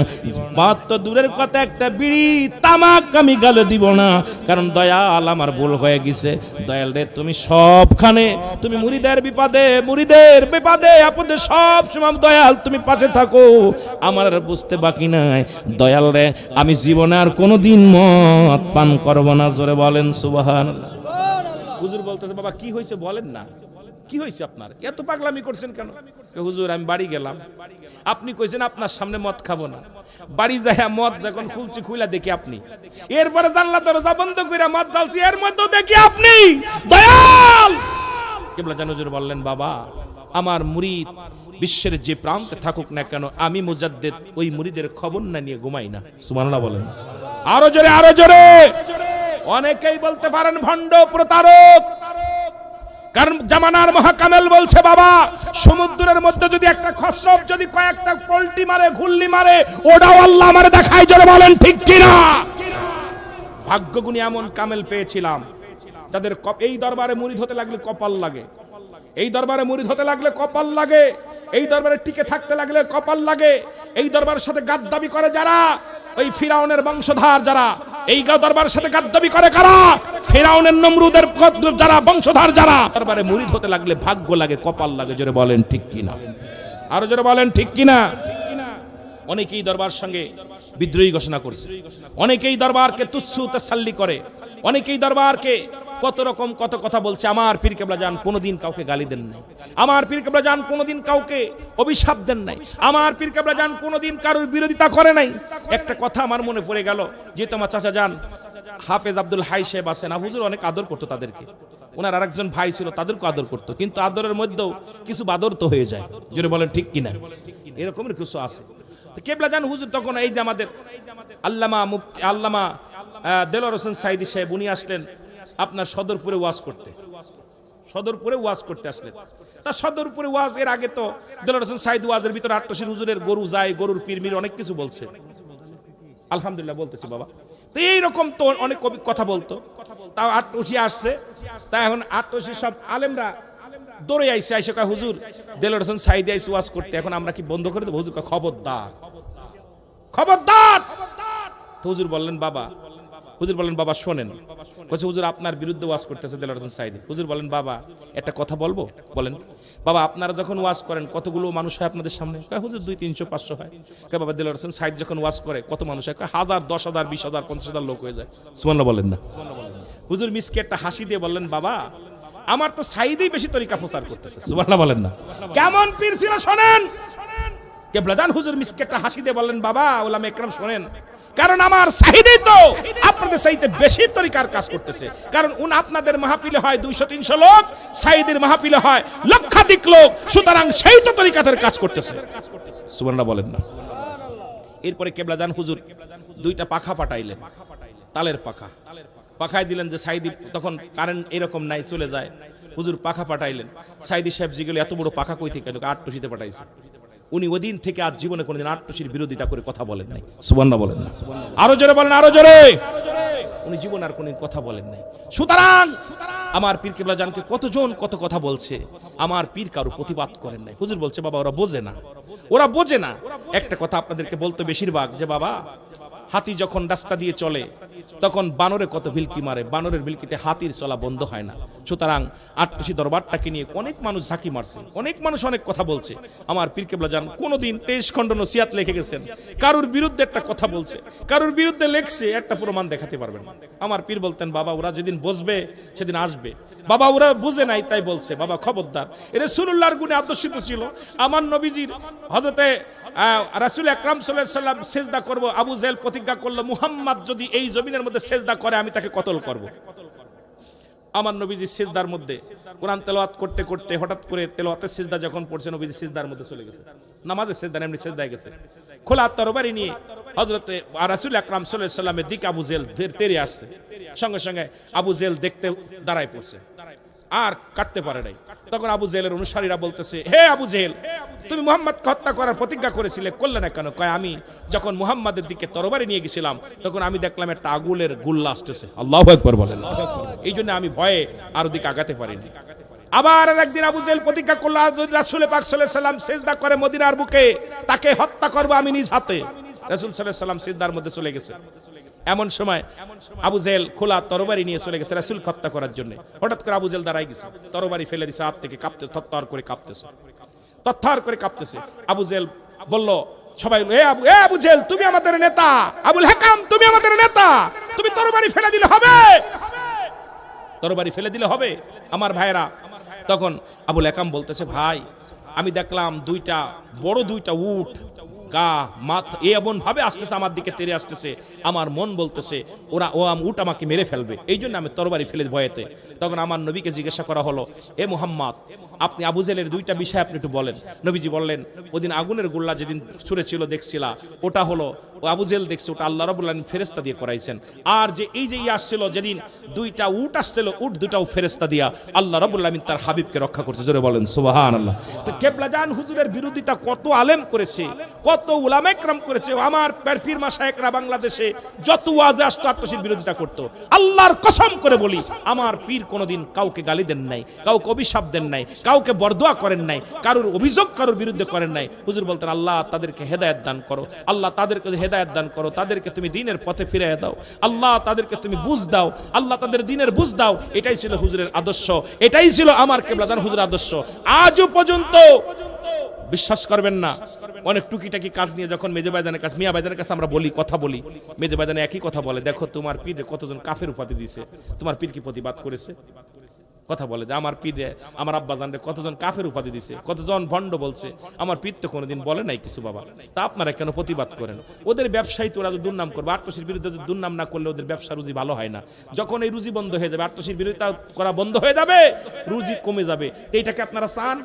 Speaker 1: মাত্র দূরের কথা একটা বিড়ি তামাক আমি গালে দিব না, কারণ দয়াল আমার ভুল হয়ে গেছে। দয়াল রে তুমি সবখানে, তুমি মুরিদের বিপদে মুরিদের বিপদে আপদে সব সময় দয়াল তুমি পাশে থাকো, আমার আর বুঝতে বাকি নাই। দয়াল রে আমি জীবনে আর কোনোদিন মদ পান করব না। জোরে বলেন সুবহানাল্লাহ। হুজুর বলতেছে বাবা কি হয়েছে বলেন না, কি হয়েছে আপনার, এত পাগলামি করছেন কেন? হুজুর আমি বাড়ি গেলাম, আপনি কইছেন আপনার সামনে মদ খাবো না, বাড়ি যায় মদ যখন খুলছি খুইলা দেখি আপনি, এরপরে জানলা দরজা বন্ধ কইরা মদ ঢালছি, এর মধ্যে দেখি আপনি। দয়াল কিবলা জান হুজুর বললেন বাবা আমার মুরিদ বিশ্বের যে প্রান্তে থাকুক না কেন আমি মুজাদ্দিদ ওই মুরিদের খবর না নিয়ে ঘুমাই না। সুবহানাল্লাহ বলেন। আরো জোরে আরো জোরে। অনেকেই বলতে পারেন ভণ্ড প্রতারক, কারণ জামানার মহাকামেল বলছে বাবা সমুদ্রের মধ্যে যদি একটা খসব যদি কয়েকটা পল্টি মারে ঘুল্লি মারে ওটাও আল্লাহ আমারে দেখায়। জোরে বলেন ঠিক কিনা? ভাগ্যগুণী এমন কামেল পেয়েছিলাম তাদের এই দরবারে মুরিদ হতে লাগলে কপাল লাগে, এই দরবারে মুরিদ হতে লাগলে কপাল লাগে।
Speaker 2: এই দরবারে টিকে থাকতে লাগলে কপাল লাগে। এই দরবারের সাথে গাদ্দাবি করে যারা, ওই ফিরাউনের বংশধর যারা, এই দরবারের সাথে গাদ্দাবি করে কারা? ফিরাউনের নমরুদের যারা বংশধর যারা। দরবারে মুরিদ হতে লাগলে ভাগ্য লাগে, কপাল লাগে। জোরে বলেন ঠিক কিনা? আরো জোরে বলেন ঠিক কিনা? অনেকেই দরবার সঙ্গে বিদ্রোহী ঘোষণা করছে, অনেকেই দরবারকে তুচ্ছ তাসাল্লি করে, অনেকেই দরবারকে কত রকম কত কথা বলছে। আমার পীর কেবলা জান কোনোদিন কাউকে গালি দেন নাই, আমার পীর কেবলা জান কোনোদিন কাউকে অভিশাপ দেন নাই, আমার পীর কেবলা জান কোনোদিন কারোর বিরোধিতা করে নাই। একটা কথা আমার মনে পড়ে গেল, যেহেতু আমার চাচা জান হাফেজ আব্দুল হাই সাহেব আছেন, হুজুর অনেক আদর করতো তাদেরকে। ওনার আরেকজন ভাই ছিল, তাদেরকে আদর করতো, কিন্তু আদরের মধ্যেও কিছু বাদর তো হয়ে যায়। যদি বলেন ঠিক কিনা? এরকমের কিছু আছে। কেবলা জান হুজুর তখন এই যে আমাদের আল্লামা মুফতি আল্লামা দেলোয়ার হোসেন সাইদি সাহেব, উনি আসলেন আপনার সদরপুরে ওয়াজ করতে, সদরপুরে ওয়াজ করতে আসলেন। তা সদরপুরে ওয়াজ, এর আগে তো দেলোয়ার হোসেন সাইদি ওয়াজের ভিতরে আট্টশির হুজুরের গরু যায়, গরুর পীর মির অনেক কিছু বলছে। আলহামদুলিল্লাহ বলতেছি বাবা। তো এইরকম তো অনেক কবি কথা বলতো, তাও আট্টশি আসছে। তা এখন আট্টশি সব আলেমরা দৌড়ে আইসে, আইসে কয় হুজুর দেলোয়ার হোসেন সাইদি আইসে ওয়াজ করতে, এখন আমরা কি বন্ধ করে দেবো? হুজুর কয় খবরদার, খবরদার। তো হুজুর বললেন বাবা, হুজুর বলেন বাবা শোনেন। বলছে হুজুর আপনার বিরুদ্ধে ওয়াজ করতেছে দেলোয়ার হোসেন সাইদি। হুজুর বলেন বাবা একটা কথা বলবো? বলেন। বাবা আপনারা যখন ওয়াজ করেন কতগুলো মানুষ হয় আপনাদের সামনে? কয় হুজুর 200, 300, 500 হয়। কয় বাবা দেলোয়ার হোসেন সাইদি যখন ওয়াজ করে কত মানুষ হয়? কয় 1000, 10,000, 20,000, 50,000 লোক হয়ে যায়। সুবহানাল্লাহ বলেন না? হুজুর মিসকে একটা হাসি দিয়ে বললেন বাবা আমার তো সাইদি বেশি তরিকা প্রচার করতেছে। সুবহানাল্লাহ বলেন না? কেমন পীর ছিল শোনেন। কেবলা জান হুজুর মিসকে একটা হাসি দিয়ে বললেন বাবা উলামা ইকরাম শোনেন, কারণ আমার সাইদি তো আপনাদের চাইতে বেশি তরিকার কাজ করতেছে। কারণ আপনাদের মাহফিলে হয় 200-300 লোক, সাইদির মাহফিলে হয় লক্ষাধিক লোক, সুতরাং সেই তো তরিকাতের কাজ করতেছে। সুবহানাল্লাহ বলেন না? এরপরে কেবলা জান হুজুর 2টা পাখা পাঠাইলেন, তালের পাখা পাখায় দিলেন যে সাইদি, তখন কারেন্ট এরকম নাই, চলে যায়। হুজুর পাখা পাঠাইলেন। সাইদি সাহেব জিগেলে এত বড় পাখা কই থেকে? আট্টশিতে পাঠাইছে। উনি ওদিন থেকে আজ জীবনে কোনোদিন আট্টশির বিরোধিতা করে কথা বলেন নাই। সুবহানাল্লাহ বলেন না? আরো জোরে বলেন, আরো জোরে। উনি জীবন আর কোনোদিন কথা বলেন নাই। সুতরাং আমার পীর কেবলা জানকে কতজন কত কথা বলছে, আমার পীর কারো প্রতিবাদ করেন নাই। হুজুর বলছে বাবা ওরা বোঝে না, ওরা বোঝে না। একটা কথা আপনাদেরকে বলতো বেশিরভাগ, যে বাবা হাতি যখন রাস্তা দিয়ে চলে তখন বানরে কত ভিলকি মারে, বানরের ভিলকিতে হাতির চলা বন্ধ হয় না। সুতরাং আট্টশি দরবারটাকে নিয়ে অনেক মানুষ ঝাঁকি মারছে, অনেক মানুষ অনেক কথা বলছে। আমার পীর কেবলা জান কোনোদিন 23 খণ্ড নসিহত লিখে গেছেন, কারোর বিরুদ্ধে একটা কথা বলছে, কারোর বিরুদ্ধে লেখছে, একটা প্রমাণ দেখাতে পারবেন। আমার পীর বলতেন বাবা ওরা যেদিন বুঝবে সেদিন আসবে, বাবা ওরা বুঝে নাই তাই বলছে, বাবা খবরদার। রাসূলুল্লাহর গুণে আদর্শিত ছিল। আমার নবীজির হযরতে রাসূল আকরাম সাল্লাল্লাহু আলাইহি ওয়াসাল্লাম সেজদা করব, আবু জেহেল প্রতিজ্ঞা করলো মুহাম্মদ যদি এই জমিনের মধ্যে সেজদা করে আমি তাকে কতল করব। আমার নবীজি সিজদার মধ্যে কোরআন তেলাওয়াত করতে করতে হঠাৎ করে তেলাওয়াতের সিজদা যখন পড়ছে, নবীজি সিজদার মধ্যে চলে গেছে, নামাজের সিজদা এমনি সিজদায় গেছে। খোলা তরবারি নিয়ে হযরতে রাসূল আকরাম সাল্লাল্লাহু আলাইহি ওয়াসাল্লামের দিকে আবু জেহেল তেড়ে আসছে। সঙ্গে সঙ্গে আবু জেহেল দেখতে দাঁড়ায় পড়ছে, আর কাটতে পারে নাই। তখন আবু জেহেলের অনুসারীরা বলতেছে, হে আবু জেহেল তুমি মুহাম্মদকে হত্যা করার প্রতিজ্ঞা করেছিলে, করলে না কেন? কয় আমি যখন মুহাম্মাদের দিকে তরবারি নিয়ে গেছিলাম তখন আমি দেখলাম একটা আগুনের গুল্লা আসতেছে। আল্লাহু আকবার বলেন। এই জন্য আমি ভয়ে আর ওদিকে আগাতে পারিনি। আবার একদিন আবু জেহেল প্রতিজ্ঞা করলো যদি রাসূল পাক সাল্লাল্লাহু আলাইহি ওয়াসাল্লাম সিজদা করে মদিনার বুকে তাকে হত্যা করব আমি নিজ হাতে। রাসূল সাল্লাল্লাহু আলাইহি ওয়াসাল্লাম সিজদার মধ্যে চলে গেছে। এমন সময় আবু জেহেল খোলা তরবারি নিয়ে চলে গেছে রাসূল হত্যা করার জন্য। হঠাৎ করে আবু জেহেল দাঁড়ায় গেছে, তরবারি ফেলে দিয়েছে হাত থেকে, কাঁপতে থরথর করে কাঁপতেছে, থরথর করে কাঁপতেছে। আবু জেহেল বলল সবাই, এ আবু জেহেল তুমি আমাদের নেতা, আবুল হাকাম তুমি আমাদের নেতা, তুমি তরবারি ফেলে দিলে হবে, তরবারি ফেলে দিলে হবে। আমার ভাইরা তখন আবুল হাকাম বলতেছে ভাই আমি দেখলাম দুইটা উট গা মাথা এমন ভাবে আসতেছে আমার দিকে তেড়ে আসতেছে, আমার মন বলতেছে উট আমাকে মেরে ফেলবে, এই জন্য আমি তরবারি ফেলে ভয়েতে। তখন আমার নবীকে জিজ্ঞাসা করা হলো, এ মুহাম্মদ আপনি আবু জেহেলের 2টা বিষয় আপনি একটু বলেন। নবীজি বললেন ওদিন আগুনের গোল্লা যেদিন ছুঁড়ে ছিল দেখছিলা, ওটা হলো ও আবু জেহেল দেখছে ওটা আল্লাহ রাব্বুল আলামিন ফেরেশতা দিয়ে করাইছেন। আর যে এই যে আসছিল যেদিন দুইটা উট আসছিল, উট দুটাও ফেরেশতা দিয়া আল্লাহ রাব্বুল আলামিন তার হাবিবকে রক্ষা করছে। জোরে বলেন সুবহানাল্লাহ। তো কেবলাজান হুজুরের বিরোধিতা কত আলেম করেছে, কত উলামা ইকরাম করেছে। আমার পীর মাশায়েখরা বাংলাদেশে যত ওয়াজে আসতো আত্মশীর বিরোধিতা করতো। আল্লাহর কসম করে বলি, আমার পীর কোনোদিন কাউকে গালি দেন নাই, কাউকে অভিশাপ দেন নাই, কাউকে বরদোয়া করেন নাই, কারোর অভিযোগ কারোর বিরুদ্ধে করেন নাই। হুজুর বলতেন, আল্লাহ তাদেরকে হেদায়েত দান করো, আল্লাহ তাদেরকে হেদায়েত দান করো, তাদেরকে তুমি দ্বীনের পথে ফিরিয়ে দাও, আল্লাহ তাদেরকে তুমি বুঝ দাও, আল্লাহ তাদের দ্বীনের বুঝ দাও। এটাই ছিল হুজুরের আদর্শ, এটাই ছিল আমার কেবলাজান হুজুরের আদর্শ। আজও পর্যন্ত বিশ্বাস করবেন না, অনেক টুকিটাকি কাজ নিয়ে যখন মেজে ভাইজানের কাছে, মিয়া ভাইজানের কাছে আমরা বলি, কথা বলি, মেজে ভাইজান একই কথা বলে, দেখো তোমার পীরে কতজন কাফের উপাধি দিয়েছে, তোমার পীর কি প্রতিবাদ করেছে? কথা বলে যে আমার পীরে, আমার আব্বাজানরে কতজন কাফের উপাধি দিছে, কতজন ভণ্ড বলছে, আমার পীর তো কোনোদিন বলে নাই কিছু বাবা। তা আপনারা কেন প্রতিবাদ করেন? ওদের ব্যবসায়ী তো ওরা দুর্নাম করবে, আট্টশির বিরুদ্ধে দুর্নাম না করলে ওদের ব্যবসা রুজি ভালো হয় না। যখন এই রুজি বন্ধ হয়ে যাবে, আট্টশির বিরোধিতা করা বন্ধ হয়ে যাবে, রুজি কমে যাবে। এইটাকে আপনারা চান?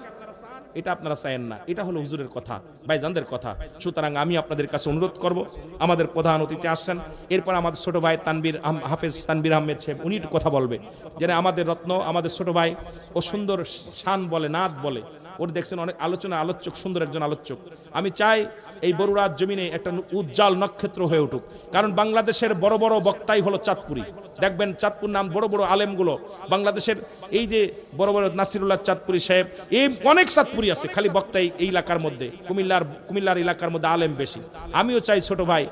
Speaker 2: এটা আপনারা চায়েন না। এটা হলো হুজুরের কথা, ভাইজানদের কথা। সুতরাং আমি আপনাদের কাছে অনুরোধ করব, আমাদের প্রধান অতিথি আসছেন, এরপর আমাদের ছোট ভাই তানবীর হাফেজ তানবীর আহমেদ সাহেব, উনি একটু কথা বলবে। যেন আমাদের রত্ন, আমাদের ছোট ভাই, ও সুন্দর শান বলে, নাদ বলে, ওর দেখছেন অনেক আলোচনা, আলোচক, সুন্দর একজন আলোচক। আমি চাই এই বরুড়ার জমিনে একটা উজ্জ্বল নক্ষত্র হয়ে উঠুক। কারণ বাংলাদেশের বড় বড় বক্তাই হলো চাঁদপুরি। দেখবেন চাঁদপুর নাম বড় বড় আলেমগুলো বাংলাদেশের, এই যে বড় বড় নাসিরুল্লাহ চাঁদপুরি সাহেব, এই অনেক চাঁদপুরি আছে, খালি বক্তাই এই এলাকার মধ্যে, কুমিল্লার এলাকার মধ্যে আলেম বেশি। আমিও চাই ছোট ভাই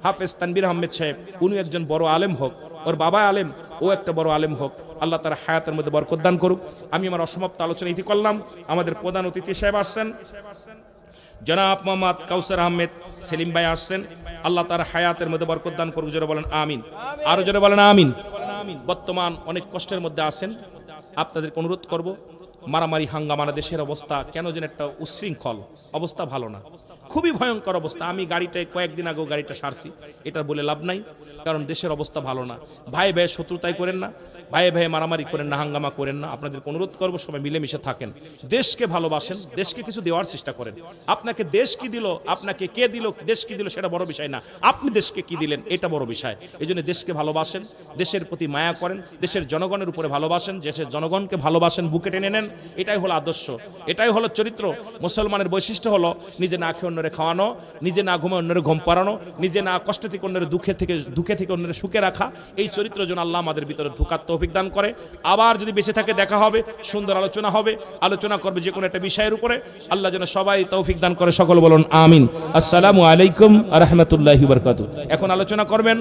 Speaker 2: হাফেজ তানবীর আহমেদ সাহেব, উনি একজন বড় আলেম হোক, ওর বাবা আলেম, ও একটা বড় আলেম হোক। আল্লাহ তার হায়াতের মধ্যে বরকত দান করুক। আমি আমার অসমাপ্ত আলোচনা ইতি করলাম। আমাদের প্রধান অতিথি সাহেব আসছেন, জনাব মোহাম্মদ কাউসার আহমেদ সেলিম ভাই আসছেন। আল্লাহ তার হায়াতের মধ্যে বরকত দান করুক। জোরে বলেন আমিন। আরো জোরে বলেন আমিন। বর্তমান অনেক কষ্টের মধ্যে আছেন, আপনাদেরকে অনুরোধ করব, মারামারি হাঙ্গামা, দেশের অবস্থা কেন যেন একটা উচ্ছৃঙ্খল অবস্থা, ভালো না, খুবই ভয়ঙ্কর অবস্থা। আমি গাড়িটায় কয়েকদিন আগেও গাড়িটা সারছি, এটা বলে লাভ নাই, কারণ দেশের অবস্থা ভালো না। ভাই ভাই শত্রুতাই করেন না, ভাই ভাই মারামারি করেন না, হাঙ্গামা করেন না। আপনাদেরকে অনুরোধ করবো, সবাই মিলেমিশে থাকেন, দেশকে ভালোবাসেন, দেশকে কিছু দেওয়ার চেষ্টা করেন। আপনাকে দেশ কি দিল, আপনাকে কে দিল, দেশ কি দিল, সেটা বড় বিষয় না, আপনি দেশকে কি দিলেন এটা বড় বিষয়। এই জন্য দেশকে ভালোবাসেন, দেশের প্রতি মায়া করেন, দেশের জনগণের উপরে ভালোবাসেন, দেশের জনগণকে ভালোবাসেন, বুকে টেনে নেন। এটাই হলো আদর্শ, এটাই হলো চরিত্র। মুসলমানের বৈশিষ্ট্য হলো নিজে না খেয়ে অন্যরে খাওয়ানো, নিজে না ঘুমে অন্যরে ঘুম পাড়ানো, নিজে না কষ্ট থেকে অন্যের দুঃখে থেকে অন্যের সুখে রাখা। এই চরিত্র যেন আল্লাহ আমাদের ভিতরে ঢুকার তৌফিক দান করে। আবার যদি বেঁচে থাকে দেখা হবে, সুন্দর আলোচনা হবে, আলোচনা করবে যে কোনো একটা বিষয়ের উপরে। আল্লাহ যেন সবাই তৌফিক দান করে। সকল বলুন আমিন। আসসালামু আলাইকুম ওয়া রাহমাতুল্লাহি ওয়া বারাকাতুহু। এখন আলোচনা করবেন